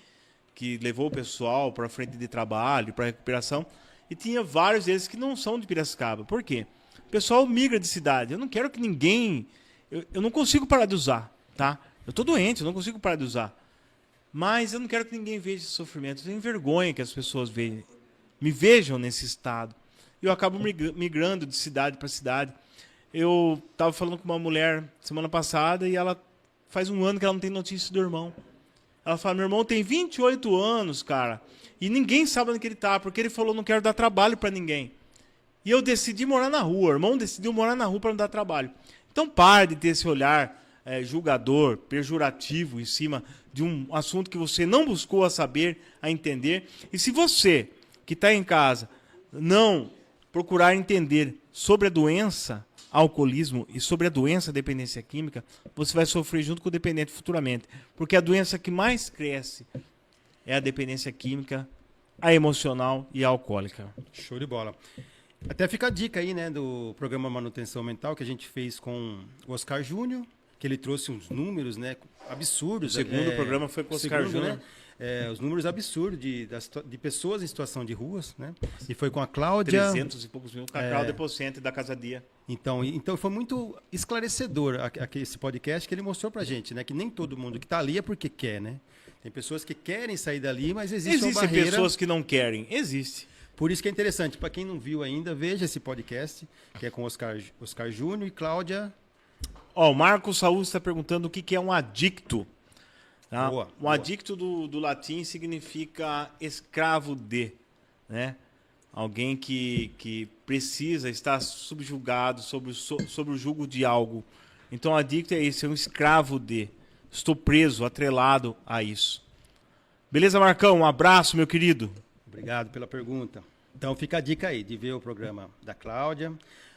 que levou o pessoal para frente de trabalho, para recuperação, e tinha vários deles que não são de Piracicaba. Por quê? O pessoal migra de cidade. Eu não quero que ninguém. Eu não consigo parar de usar. Tá? Eu estou doente, eu não consigo parar de usar. Mas eu não quero que ninguém veja esse sofrimento. Eu tenho vergonha que as pessoas me vejam nesse estado. E eu acabo migrando de cidade para cidade. Eu estava falando com uma mulher semana passada e ela faz um ano que ela não tem notícia do irmão. Ela fala, meu irmão tem 28 anos, cara, e ninguém sabe onde que ele tá, porque ele falou, não quero dar trabalho para ninguém. E eu decidi morar na rua, o irmão decidiu morar na rua para não dar trabalho. Então pare de ter esse olhar julgador, pejorativo em cima de um assunto que você não buscou a saber, a entender. E se você, que está em casa, não procurar entender sobre a doença alcoolismo e sobre a doença dependência química, você vai sofrer junto com o dependente futuramente. Porque a doença que mais cresce é a dependência química, a emocional e a alcoólica. Show de bola. Até fica a dica aí, né, do programa Manutenção Mental que a gente fez com o Oscar Júnior, que ele trouxe uns números, né, absurdos. O segundo programa foi com o Oscar Júnior. Né? Os números absurdos de pessoas em situação de ruas, né? E foi com a Cláudia. 300 e poucos mil, com a Cláudia Pocente da Casa Dia. Então foi muito esclarecedor esse podcast que ele mostrou pra gente, né? Que nem todo mundo que tá ali é porque quer, né? Tem pessoas que querem sair dali, mas existe uma barreira. Existem pessoas que não querem. Existe. Por isso que é interessante. Para quem não viu ainda, veja esse podcast, que é com Oscar Júnior e Cláudia. O Marcos Saúl está perguntando o que é um adicto. Tá? Boa, um adicto do latim significa escravo de, né? Alguém que precisa estar subjugado sobre o jugo de algo. Então, adicto é isso, é um escravo de. Estou preso, atrelado a isso. Beleza, Marcão? Um abraço, meu querido. Obrigado pela pergunta. Então, fica a dica aí de ver o programa da Cláudia.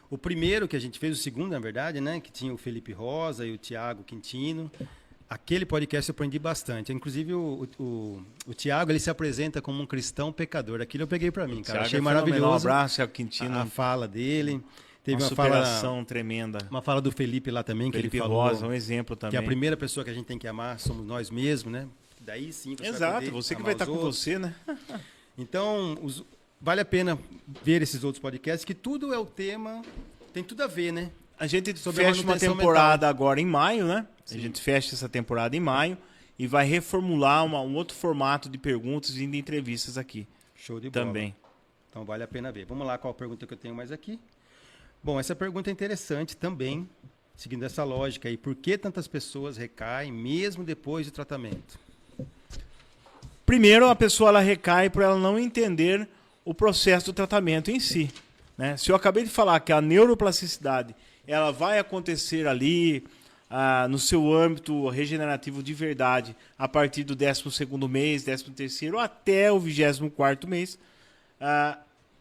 O primeiro que a gente fez, o segundo, na verdade, né? Que tinha o Felipe Rosa e o Tiago Quintino. Aquele podcast eu aprendi bastante. Inclusive, o Tiago, ele se apresenta como um cristão pecador. Aquilo eu peguei para mim, cara. Achei maravilhoso. Um abraço, Tiago Quintino. A fala dele. Teve uma superação tremenda. Uma fala do Felipe lá também, Felipe que ele falou. Rosa, um exemplo também. Que a primeira pessoa que a gente tem que amar somos nós mesmos, né? Daí sim você Exato, você que vai estar com você, né? Então, vale a pena ver esses outros podcasts, que tudo é o tema, tem tudo a ver, né? A gente fecha uma temporada agora em maio, né? Sim. A gente fecha essa temporada em maio e vai reformular um outro formato de perguntas e de entrevistas aqui. Show de bola. Também. Então vale a pena ver. Vamos lá, qual a pergunta que eu tenho mais aqui? Bom, essa pergunta é interessante também, seguindo essa lógica aí. Por que tantas pessoas recaem mesmo depois do tratamento? Primeiro, a pessoa ela recai por ela não entender o processo do tratamento em si, né? Se eu acabei de falar que a neuroplasticidade ela vai acontecer ali no seu âmbito regenerativo de verdade a partir do 12º mês, 13º até o 24º mês.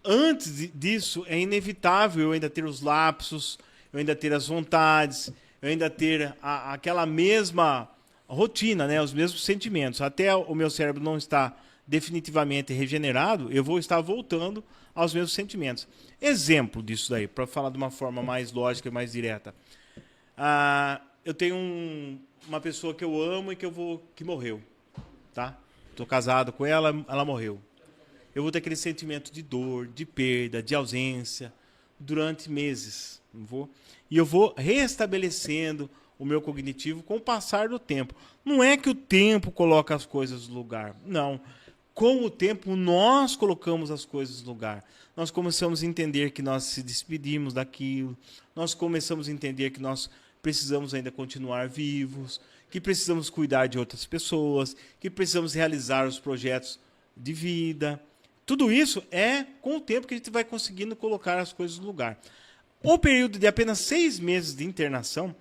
Antes disso, é inevitável eu ainda ter os lapsos, eu ainda ter as vontades, eu ainda ter aquela mesma rotina, né? Os mesmos sentimentos. Até o meu cérebro não estar definitivamente regenerado, eu vou estar voltando aos mesmos sentimentos. Exemplo disso daí, para falar de uma forma mais lógica e mais direta. Eu tenho uma pessoa que eu amo e que morreu. Tá? Estou casado com ela, ela morreu. Eu vou ter aquele sentimento de dor, de perda, de ausência, durante meses. E eu vou restabelecendo o meu cognitivo com o passar do tempo. Não é que o tempo coloca as coisas no lugar. Não. Com o tempo, nós colocamos as coisas no lugar. Nós começamos a entender que nós se despedimos daquilo. Nós começamos a entender que nós precisamos ainda continuar vivos, que precisamos cuidar de outras pessoas, que precisamos realizar os projetos de vida. Tudo isso é com o tempo que a gente vai conseguindo colocar as coisas no lugar. O período de apenas 6 meses de internação,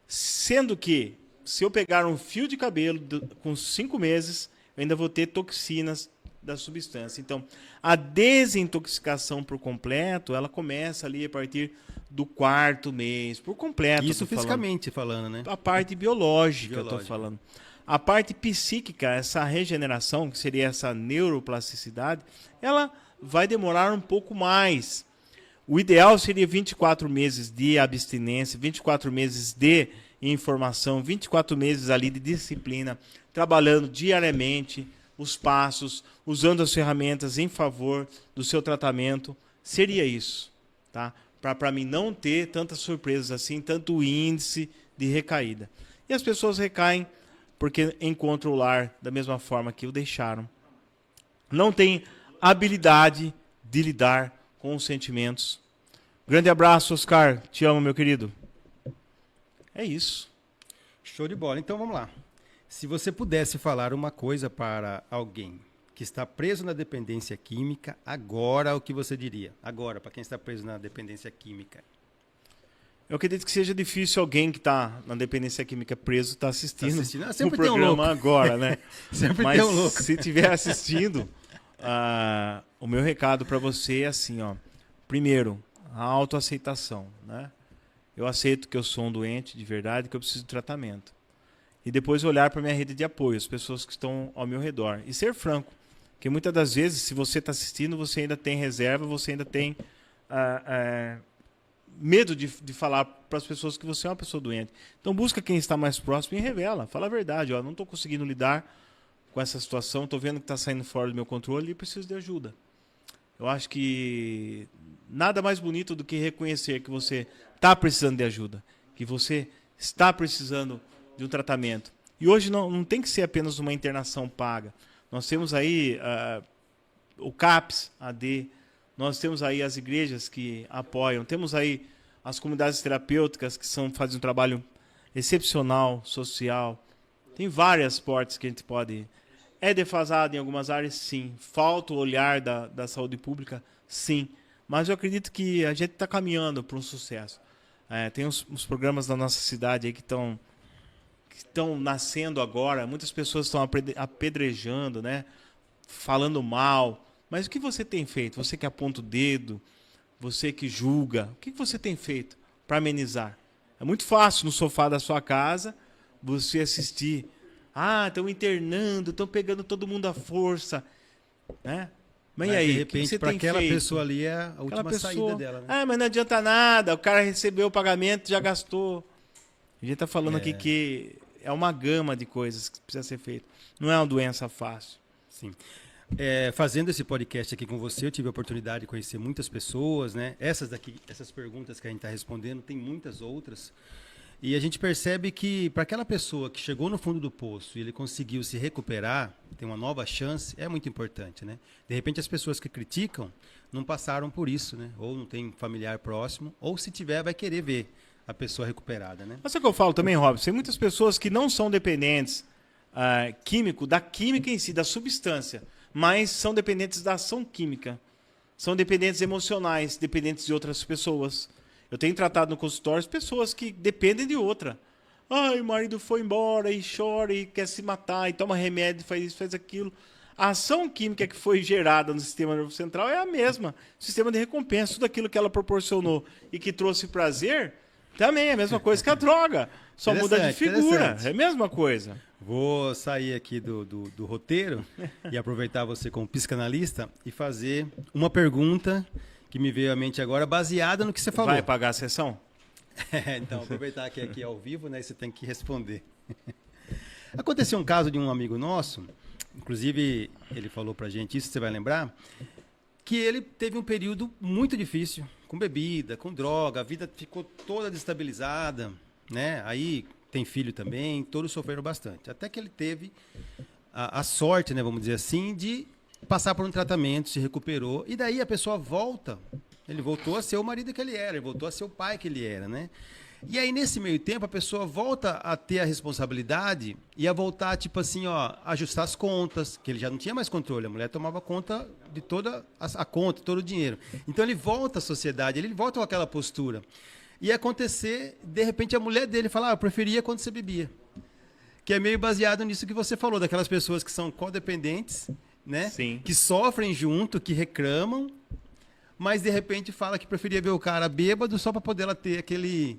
sendo que se eu pegar um fio de cabelo com 5 meses, eu ainda vou ter toxinas da substância. Então, a desintoxicação por completo, ela começa ali a partir do 4º mês, por completo. Isso fisicamente falando, né? A parte biológica, eu estou falando. A parte psíquica, essa regeneração, que seria essa neuroplasticidade, ela vai demorar um pouco mais. O ideal seria 24 meses de abstinência, 24 meses de informação, 24 meses ali de disciplina, trabalhando diariamente os passos, usando as ferramentas em favor do seu tratamento. Seria isso, tá? Para mim não ter tantas surpresas assim, tanto índice de recaída. E as pessoas recaem porque encontram o lar da mesma forma que o deixaram. Não tem habilidade de lidar com os sentimentos. Grande abraço, Oscar. Te amo, meu querido. É isso. Show de bola. Então vamos lá. Se você pudesse falar uma coisa para alguém que está preso na dependência química, agora o que você diria? Agora, para quem está preso na dependência química. Eu acredito que seja difícil alguém que está na dependência química preso estar assistindo, Sempre o tem um programa louco agora, né? Sempre Mas tem um louco. se estiver assistindo, o meu recado para você é assim, ó. Primeiro, a autoaceitação, né? Eu aceito que eu sou um doente de verdade, que eu preciso de tratamento. E depois olhar para a minha rede de apoio, as pessoas que estão ao meu redor. E ser franco. Porque muitas das vezes, se você está assistindo, você ainda tem reserva, você ainda tem medo de falar para as pessoas que você é uma pessoa doente. Então busca quem está mais próximo e revela. Fala a verdade. Ó, não estou conseguindo lidar com essa situação, estou vendo que está saindo fora do meu controle e preciso de ajuda. Eu acho que nada mais bonito do que reconhecer que você está precisando de ajuda, que você está precisando de um tratamento. E hoje não tem que ser apenas uma internação paga. Nós temos aí o CAPS, AD, nós temos aí as igrejas que apoiam, temos aí as comunidades terapêuticas que fazem um trabalho excepcional, social. Tem várias portas que a gente pode... É defasado em algumas áreas? Sim. Falta o olhar da saúde pública? Sim. Mas eu acredito que a gente está caminhando para um sucesso. Tem uns programas da nossa cidade aí que estão nascendo agora. Muitas pessoas estão apedrejando, né? Falando mal. Mas o que você tem feito? Você que aponta o dedo, você que julga, o que você tem feito para amenizar? É muito fácil no sofá da sua casa você assistir. Estão internando, estão pegando todo mundo à força, né? Mas e aí, de repente, para aquela feito? pessoa ali é a última saída dela, né? Mas não adianta nada, o cara recebeu o pagamento, já gastou. A gente está falando aqui que é uma gama de coisas que precisa ser feito. Não é uma doença fácil. Sim. Fazendo esse podcast aqui com você, eu tive a oportunidade de conhecer muitas pessoas, né? Essas perguntas que a gente está respondendo, tem muitas outras. E a gente percebe que para aquela pessoa que chegou no fundo do poço e ele conseguiu se recuperar, ter uma nova chance, é muito importante, né? De repente as pessoas que criticam não passaram por isso, né? Ou não tem familiar próximo, ou se tiver vai querer ver a pessoa recuperada, né? Mas é o que eu falo também, Robson, tem muitas pessoas que não são dependentes da química em si, da substância, mas são dependentes da ação química. São dependentes emocionais, dependentes de outras pessoas. Eu tenho tratado no consultório pessoas que dependem de outra. O marido foi embora e chora e quer se matar e toma remédio, faz isso, faz aquilo. A ação química que foi gerada no sistema nervoso central é a mesma. Sistema de recompensa, tudo aquilo que ela proporcionou e que trouxe prazer, também é a mesma coisa que a droga. Só muda de figura. É a mesma coisa. Vou sair aqui do roteiro e aproveitar você como psicanalista e fazer uma pergunta que me veio à mente agora, baseada no que você falou. Vai pagar a sessão? Então, aproveitar que aqui é ao vivo, né? Você tem que responder. Aconteceu um caso de um amigo nosso, inclusive ele falou pra gente isso, você vai lembrar, que ele teve um período muito difícil, com bebida, com droga, a vida ficou toda destabilizada, né? Aí tem filho também, todos sofreram bastante. Até que ele teve a sorte, né, vamos dizer assim, de passar por um tratamento, se recuperou, e daí a pessoa volta, ele voltou a ser o marido que ele era, ele voltou a ser o pai que ele era, né? E aí, nesse meio tempo, a pessoa volta a ter a responsabilidade e a voltar, tipo assim, ó, ajustar as contas, que ele já não tinha mais controle. A mulher tomava conta de toda a conta, todo o dinheiro. Então, ele volta à sociedade, ele volta com aquela postura. E acontecer, de repente, a mulher dele falar, eu preferia quando você bebia. Que é meio baseado nisso que você falou, daquelas pessoas que são codependentes, né? Sim. Que sofrem junto, que reclamam, mas de repente fala que preferia ver o cara bêbado só para poder ela ter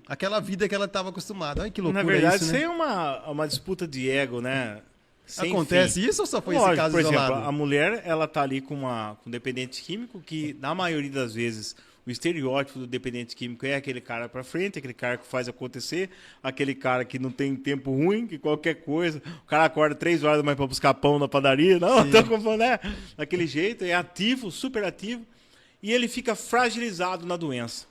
aquela vida que ela estava acostumada. Olha que loucura. Na verdade, isso, né? isso é uma disputa de ego, né? Sem Acontece fim. isso ou só foi Lógico, esse caso por exemplo, isolado? a mulher, ela tá ali com um dependente químico que, na maioria das vezes, o estereótipo do dependente químico é aquele cara para frente, aquele cara que faz acontecer, aquele cara que não tem tempo ruim, que qualquer coisa, o cara acorda 3 horas da manhã para buscar pão na padaria, não, tô com, né? Daquele jeito, é ativo, super ativo, e ele fica fragilizado na doença.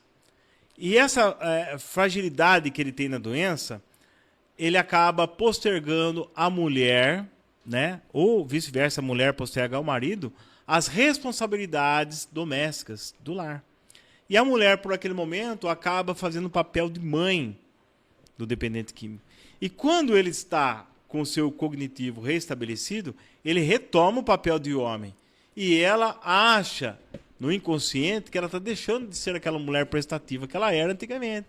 E essa fragilidade que ele tem na doença, ele acaba postergando a mulher, né? Ou vice-versa, a mulher posterga ao marido, as responsabilidades domésticas do lar. E a mulher, por aquele momento, acaba fazendo o papel de mãe do dependente químico. E quando ele está com o seu cognitivo restabelecido, ele retoma o papel de homem. E ela acha, no inconsciente, que ela está deixando de ser aquela mulher prestativa que ela era antigamente.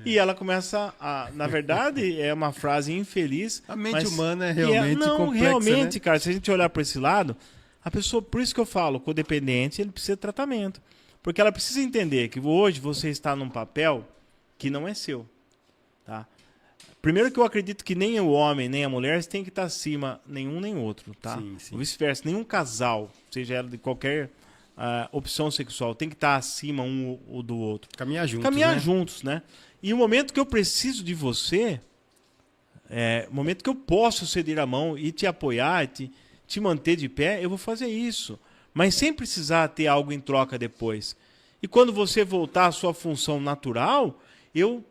E ela começa a... Na verdade, é uma frase infeliz. A mente humana é realmente complexa, realmente, né? cara, se a gente olhar para esse lado, a pessoa, por isso que eu falo, o codependente, ele precisa de tratamento. Porque ela precisa entender que hoje você está num papel que não é seu. Tá? Primeiro que eu acredito que nem o homem, nem a mulher tem que estar acima nenhum nem outro. Tá? Sim. Vice-versa, nenhum casal, seja ela de qualquer opção sexual, tem que estar acima um ou do outro. Caminhar juntos, Caminhar né? juntos, né? E o momento que eu preciso de você, o momento que eu posso ceder a mão e te apoiar, te manter de pé, eu vou fazer isso. Mas sem precisar ter algo em troca depois. E quando você voltar à sua função natural, eu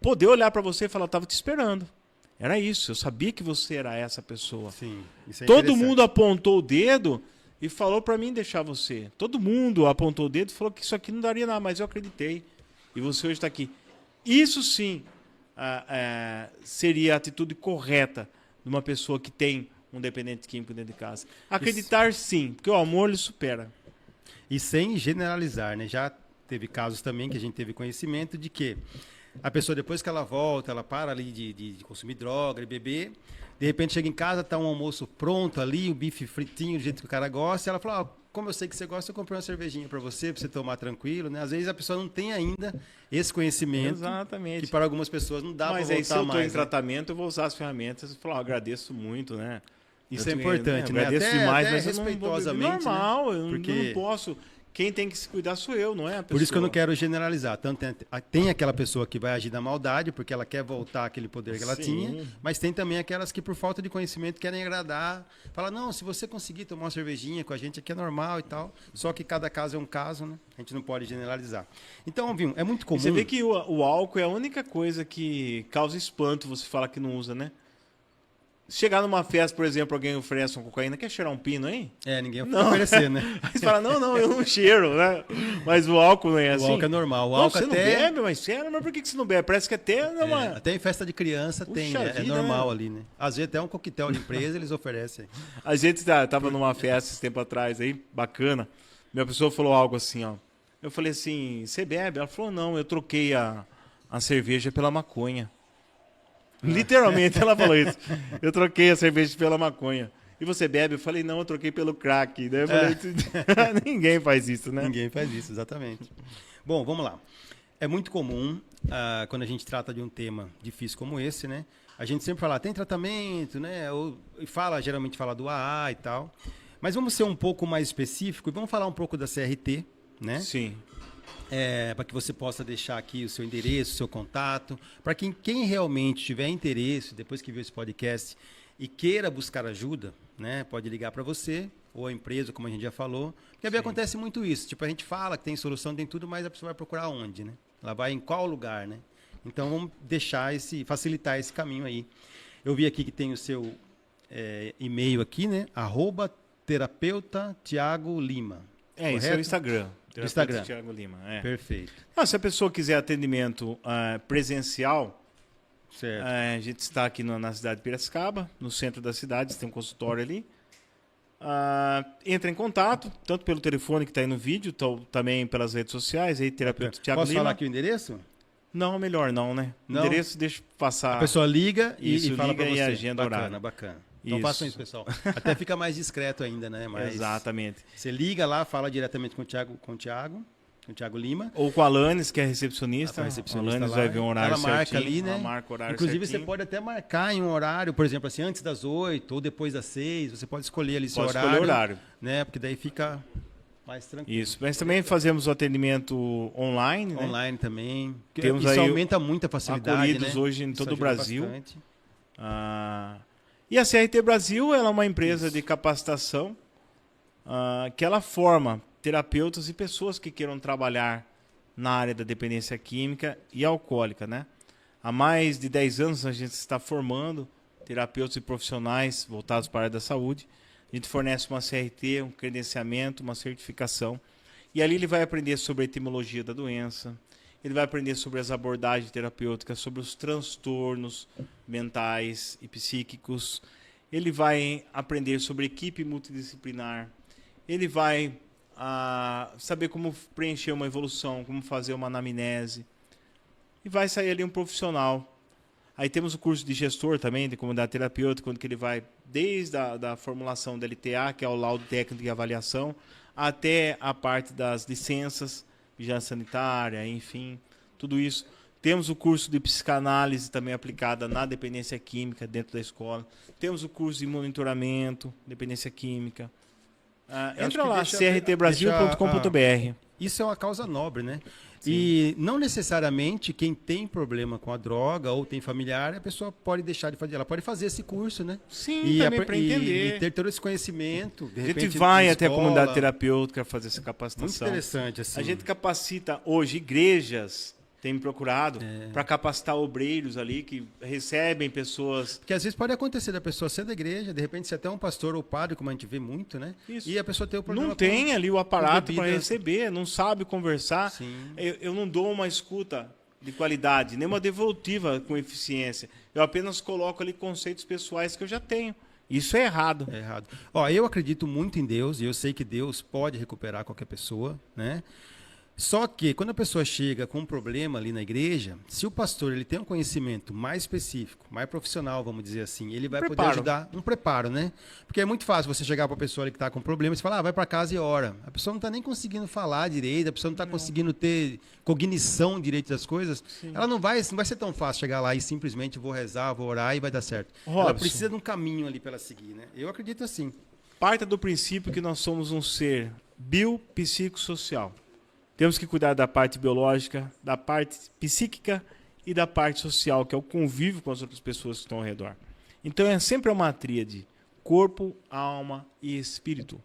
poder olhar para você e falar, eu estava te esperando. Era isso, eu sabia que você era essa pessoa. Sim, isso é Todo interessante. mundo apontou o dedo e falou para mim deixar você. Todo mundo apontou o dedo e falou que isso aqui não daria nada, mas eu acreditei. E você hoje está aqui. Isso sim seria a atitude correta de uma pessoa que tem um dependente químico dentro de casa. Acreditar sim, porque o amor ele supera. E sem generalizar, né? Já teve casos também que a gente teve conhecimento de que a pessoa, depois que ela volta, ela para ali de consumir droga, de beber, de repente chega em casa, tá um almoço pronto ali, o bife fritinho, do jeito que o cara gosta, e ela fala, como eu sei que você gosta, eu comprei uma cervejinha para você tomar tranquilo, né? Às vezes a pessoa não tem ainda esse conhecimento. Exatamente. Que para algumas pessoas não dá para voltar mais. Mas aí se eu estou em né? tratamento, eu vou usar as ferramentas e falar, agradeço muito, né? Isso é importante, né? Agradeço Até demais, mas respeitosamente, eu não vou... Normal, né? eu não posso... Quem tem que se cuidar sou eu, não é a pessoa. Por isso que eu não quero generalizar. Tanto tem aquela pessoa que vai agir na maldade, porque ela quer voltar àquele poder que ela tinha, mas tem também aquelas que, por falta de conhecimento, querem agradar. Fala, não, se você conseguir tomar uma cervejinha com a gente aqui é normal e tal. Só que cada caso é um caso, né? A gente não pode generalizar. Então, Vinho, é muito comum... E você vê que o álcool é a única coisa que causa espanto você fala que não usa, né? Se chegar numa festa, por exemplo, alguém oferece uma cocaína, quer cheirar um pino aí? Ninguém vai oferecer, né? Aí você fala, não, eu não cheiro, né? Mas o álcool não é assim. O álcool é normal. O não, álcool você até... não bebe, mas sério, mas por que você não bebe? Parece que até... Até em festa de criança Puxa tem, vida, é normal né? ali, né? Às vezes até um coquetel de empresa eles oferecem. A gente tava numa festa esse tempo atrás aí, bacana. Minha pessoa falou algo assim, ó. Eu falei assim, você bebe? Ela falou, não, eu troquei a cerveja pela maconha. Literalmente ela falou isso. Eu troquei a cerveja pela maconha. E você bebe? Eu falei, não, eu troquei pelo crack. Daí eu falei, ninguém faz isso, né? Ninguém faz isso, exatamente. Bom, vamos lá. É muito comum, quando a gente trata de um tema difícil como esse, né? A gente sempre fala, tem tratamento, né? Geralmente fala do AA e tal. Mas vamos ser um pouco mais específico e vamos falar um pouco da CRT, né? Sim. Para que você possa deixar aqui o seu endereço, o seu contato, para quem realmente tiver interesse, depois que viu esse podcast e queira buscar ajuda, né, pode ligar para você ou a empresa, como a gente já falou, porque às vezes acontece muito isso, tipo, a gente fala que tem solução, tem tudo, mas a pessoa vai procurar onde, né? Ela vai em qual lugar, né? Então vamos facilitar esse caminho aí. Eu vi aqui que tem o seu e-mail aqui, né? @terapeuta Thiago Lima. Isso é o Instagram. Terapeuta Instagram. Thiago Lima. Perfeito. Se a pessoa quiser atendimento presencial, Certo. a gente está aqui na cidade de Piracicaba, no centro da cidade, tem um consultório ali. Entra em contato, tanto pelo telefone que está aí no vídeo, também pelas redes sociais, aí, terapeuta Thiago Posso Lima. falar aqui o endereço? Não, melhor não, né? Não? Endereço, deixa eu passar. A pessoa liga Isso, e fala liga para e você. agenda bacana, horário. Bacana. Então Isso. façam isso, pessoal. Até fica mais discreto ainda, né? Mas Exatamente. você liga lá, fala diretamente com o Thiago Lima. Ou com a Alanis, que é recepcionista. A recepcionista Alanis lá, vai ver um horário ela marca certinho, ali, né? ela marca o horário Inclusive, certinho. você pode até marcar em um horário, por exemplo, assim, antes das 8 ou depois das 6, você pode escolher ali seu Pode horário. escolher o horário. Né? Porque daí fica mais tranquilo. Isso, mas também fazemos o atendimento online, né? Online também. Temos Isso aí aumenta muito a facilidade, acolhidos né? hoje em Isso todo o ajuda Brasil. bastante. E a CRT Brasil ela é uma empresa de capacitação que ela forma terapeutas e pessoas que queiram trabalhar na área da dependência química e alcoólica, né? Há mais de 10 anos a gente está formando terapeutas e profissionais voltados para a área da saúde. A gente fornece uma CRT, um credenciamento, uma certificação. E ali ele vai aprender sobre a etimologia da doença, ele vai aprender sobre as abordagens terapêuticas, sobre os transtornos mentais e psíquicos. Ele vai aprender sobre equipe multidisciplinar. Ele vai saber como preencher uma evolução, como fazer uma anamnese. E vai sair ali um profissional. Aí temos o curso de gestor também, de comunidade terapêutica, quando que ele vai desde a formulação da LTA, que é o laudo técnico de avaliação, até a parte das licenças, vigilância sanitária, enfim, tudo isso. Temos o curso de psicanálise também aplicada na dependência química dentro da escola. Temos o curso de monitoramento, dependência química. Entra lá, crtbrasil.com.br. Isso é uma causa nobre, né? Sim. E não necessariamente quem tem problema com a droga ou tem familiar, a pessoa pode deixar de fazer. Ela pode fazer esse curso, né? Sim, também para entender. E ter todo esse conhecimento. De a gente repente, vai até a comunidade terapêutica fazer essa capacitação. Muito interessante, assim. A gente capacita hoje igrejas, tem me procurado, para capacitar obreiros ali que recebem pessoas. Porque às vezes pode acontecer da pessoa ser da igreja, de repente ser até um pastor ou padre, como a gente vê muito, né? Isso. E a pessoa tem o problema. Não tem ali o aparato para receber, não sabe conversar. Eu não dou uma escuta de qualidade, nem uma devolutiva com eficiência. Eu apenas coloco ali conceitos pessoais que eu já tenho. Isso é errado. É errado. Ó, eu acredito muito em Deus e eu sei que Deus pode recuperar qualquer pessoa, né? Só que quando a pessoa chega com um problema ali na igreja, se o pastor ele tem um conhecimento mais específico, mais profissional, vamos dizer assim, ele vai poder ajudar, um preparo, né? Porque é muito fácil você chegar para a pessoa ali que está com problema e falar, vai para casa e ora. A pessoa não está nem conseguindo falar direito, a pessoa não está conseguindo ter cognição direito das coisas. Sim. Ela não vai ser tão fácil chegar lá e simplesmente vou rezar, vou orar e vai dar certo. Robson, ela precisa de um caminho ali para ela seguir, né? Eu acredito assim. Parta do princípio que nós somos um ser biopsicossocial. Temos que cuidar da parte biológica, da parte psíquica e da parte social, que é o convívio com as outras pessoas que estão ao redor. Então é sempre uma tríade: corpo, alma e espírito.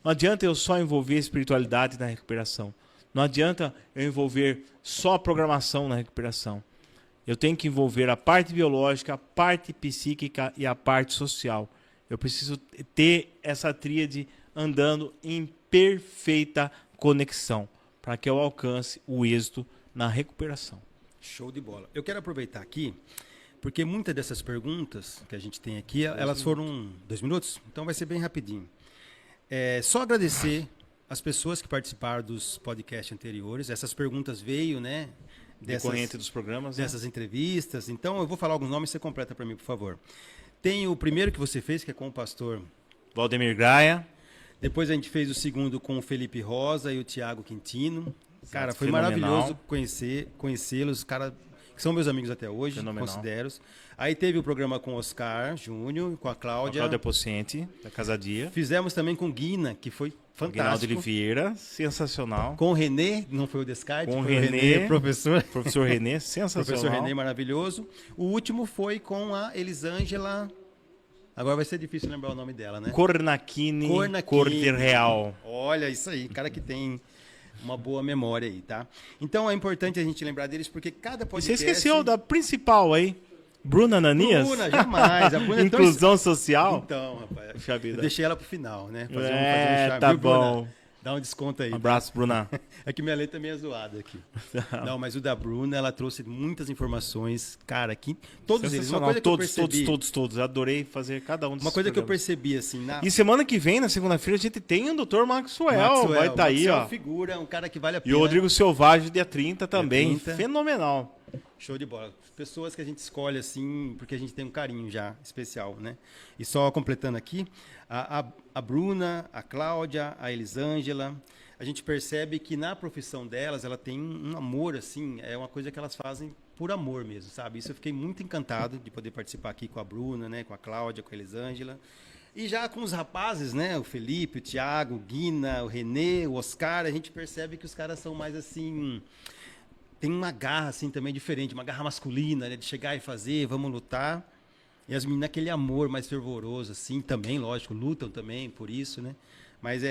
Não adianta eu só envolver a espiritualidade na recuperação. Não adianta eu envolver só a programação na recuperação. Eu tenho que envolver a parte biológica, a parte psíquica e a parte social. Eu preciso ter essa tríade andando em perfeita conexão, para que eu alcance o êxito na recuperação. Show de bola. Eu quero aproveitar aqui, porque muitas dessas perguntas que a gente tem aqui, elas foram 2 minutos, então vai ser bem rapidinho. Só agradecer as pessoas que participaram dos podcasts anteriores. Essas perguntas veio, né? Decorrente dos programas. Dessas entrevistas. Então, eu vou falar alguns nomes e você completa para mim, por favor. Tem o primeiro que você fez, que é com o pastor Valdemir Graia. Depois a gente fez o segundo com o Felipe Rosa e o Thiago Quintino. Cara, foi fenomenal. Maravilhoso conhecê-los. Cara, que são meus amigos até hoje, considero-os. Aí teve o programa com o Oscar Júnior, com a Cláudia. Cláudia Pocente, da Casadia. Fizemos também com Guina, que foi fantástico. Guinaldo Oliveira, sensacional. Com o Renê, não foi o descarte, com foi o Renê, professor. Professor Renê, sensacional. Professor Renê, maravilhoso. O último foi com a Elisângela... Agora vai ser difícil lembrar o nome dela, né? Cornaquini. Corte Real. Olha, isso aí, cara que tem uma boa memória aí, tá? Então é importante a gente lembrar deles, porque cada podcast... E você esqueceu da principal aí, Bruna Ananias? Bruna, jamais. A Bruna Inclusão social? Então, rapaz, eu deixei ela pro final, né? Fazer um charme. Tá bom. Dá um desconto aí. Um abraço, Bruna. É que minha letra também é zoada aqui. Não, mas o da Bruna, ela trouxe muitas informações. Cara, aqui todos eles. Uma coisa que eu percebi, todos. Adorei fazer cada um desses uma coisa que eu programas. percebi, assim... E semana que vem, na segunda-feira, a gente tem o Dr. Maxwell. Vai estar aí, ó. Figura, um cara que vale a E pena. o Rodrigo Selvagem, dia 30 também. Dia 30. Fenomenal. Show de bola. Pessoas que a gente escolhe assim, porque a gente tem um carinho já especial, né? E só completando aqui, a Bruna, a Cláudia, a Elisângela, a gente percebe que na profissão delas, ela tem um amor, assim, é uma coisa que elas fazem por amor mesmo, sabe? Isso eu fiquei muito encantado de poder participar aqui com a Bruna, né? Com a Cláudia, com a Elisângela. E já com os rapazes, né? O Felipe, o Thiago, o Guina, o Renê, o Oscar, a gente percebe que os caras são mais assim... Tem uma garra assim também diferente, uma garra masculina, né, de chegar e fazer, vamos lutar. E as meninas, aquele amor mais fervoroso, assim, também, lógico, lutam também por isso, né? Mas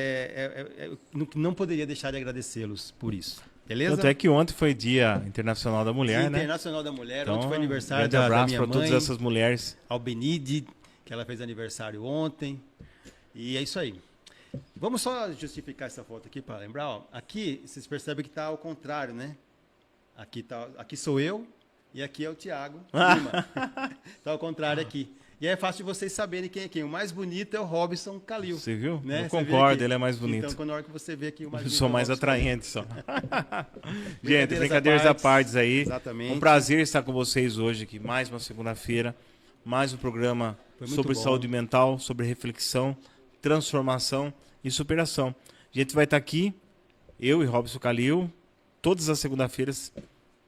não poderia deixar de agradecê-los por isso. Beleza? Tanto é que ontem foi Dia Internacional da Mulher, Dia né? Internacional da Mulher, Então, ontem foi aniversário grande da abraço minha para mãe, todas essas mulheres. Albenide, que ela fez aniversário ontem. E é isso aí. Vamos só justificar essa foto aqui para lembrar. Ó. Aqui, vocês percebem que está ao contrário, né? Aqui sou eu e aqui é o Thiago Lima. Está ao contrário aqui. E é fácil de vocês saberem quem é quem. O mais bonito é o Robson Calil. Você viu? Né? Eu concordo, ele é mais bonito. Então, quando a hora que você vê aqui o mais Eu bonito. sou mais atraente só. Gente, brincadeiras à parte aí. Exatamente. Um prazer estar com vocês hoje aqui. Mais uma segunda-feira. Mais um programa sobre saúde mental, sobre reflexão, transformação e superação. A gente vai estar aqui, eu e Robson Calil, todas as segunda-feiras,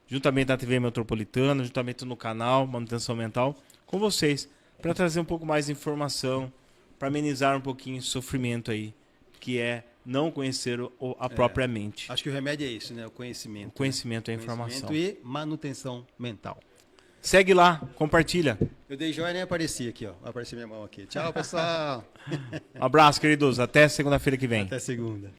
juntamente na TV Metropolitana, juntamente no canal Manutenção Mental, com vocês, para trazer um pouco mais de informação, para amenizar um pouquinho esse sofrimento aí, que é não conhecer a própria mente. Acho que o remédio é isso, né? O conhecimento. O conhecimento é a informação. E manutenção mental. Segue lá, compartilha. Eu dei joia e nem apareci aqui, ó. Vai aparecer minha mão aqui. Tchau, pessoal. Um abraço, queridos. Até segunda-feira que vem. Até segunda.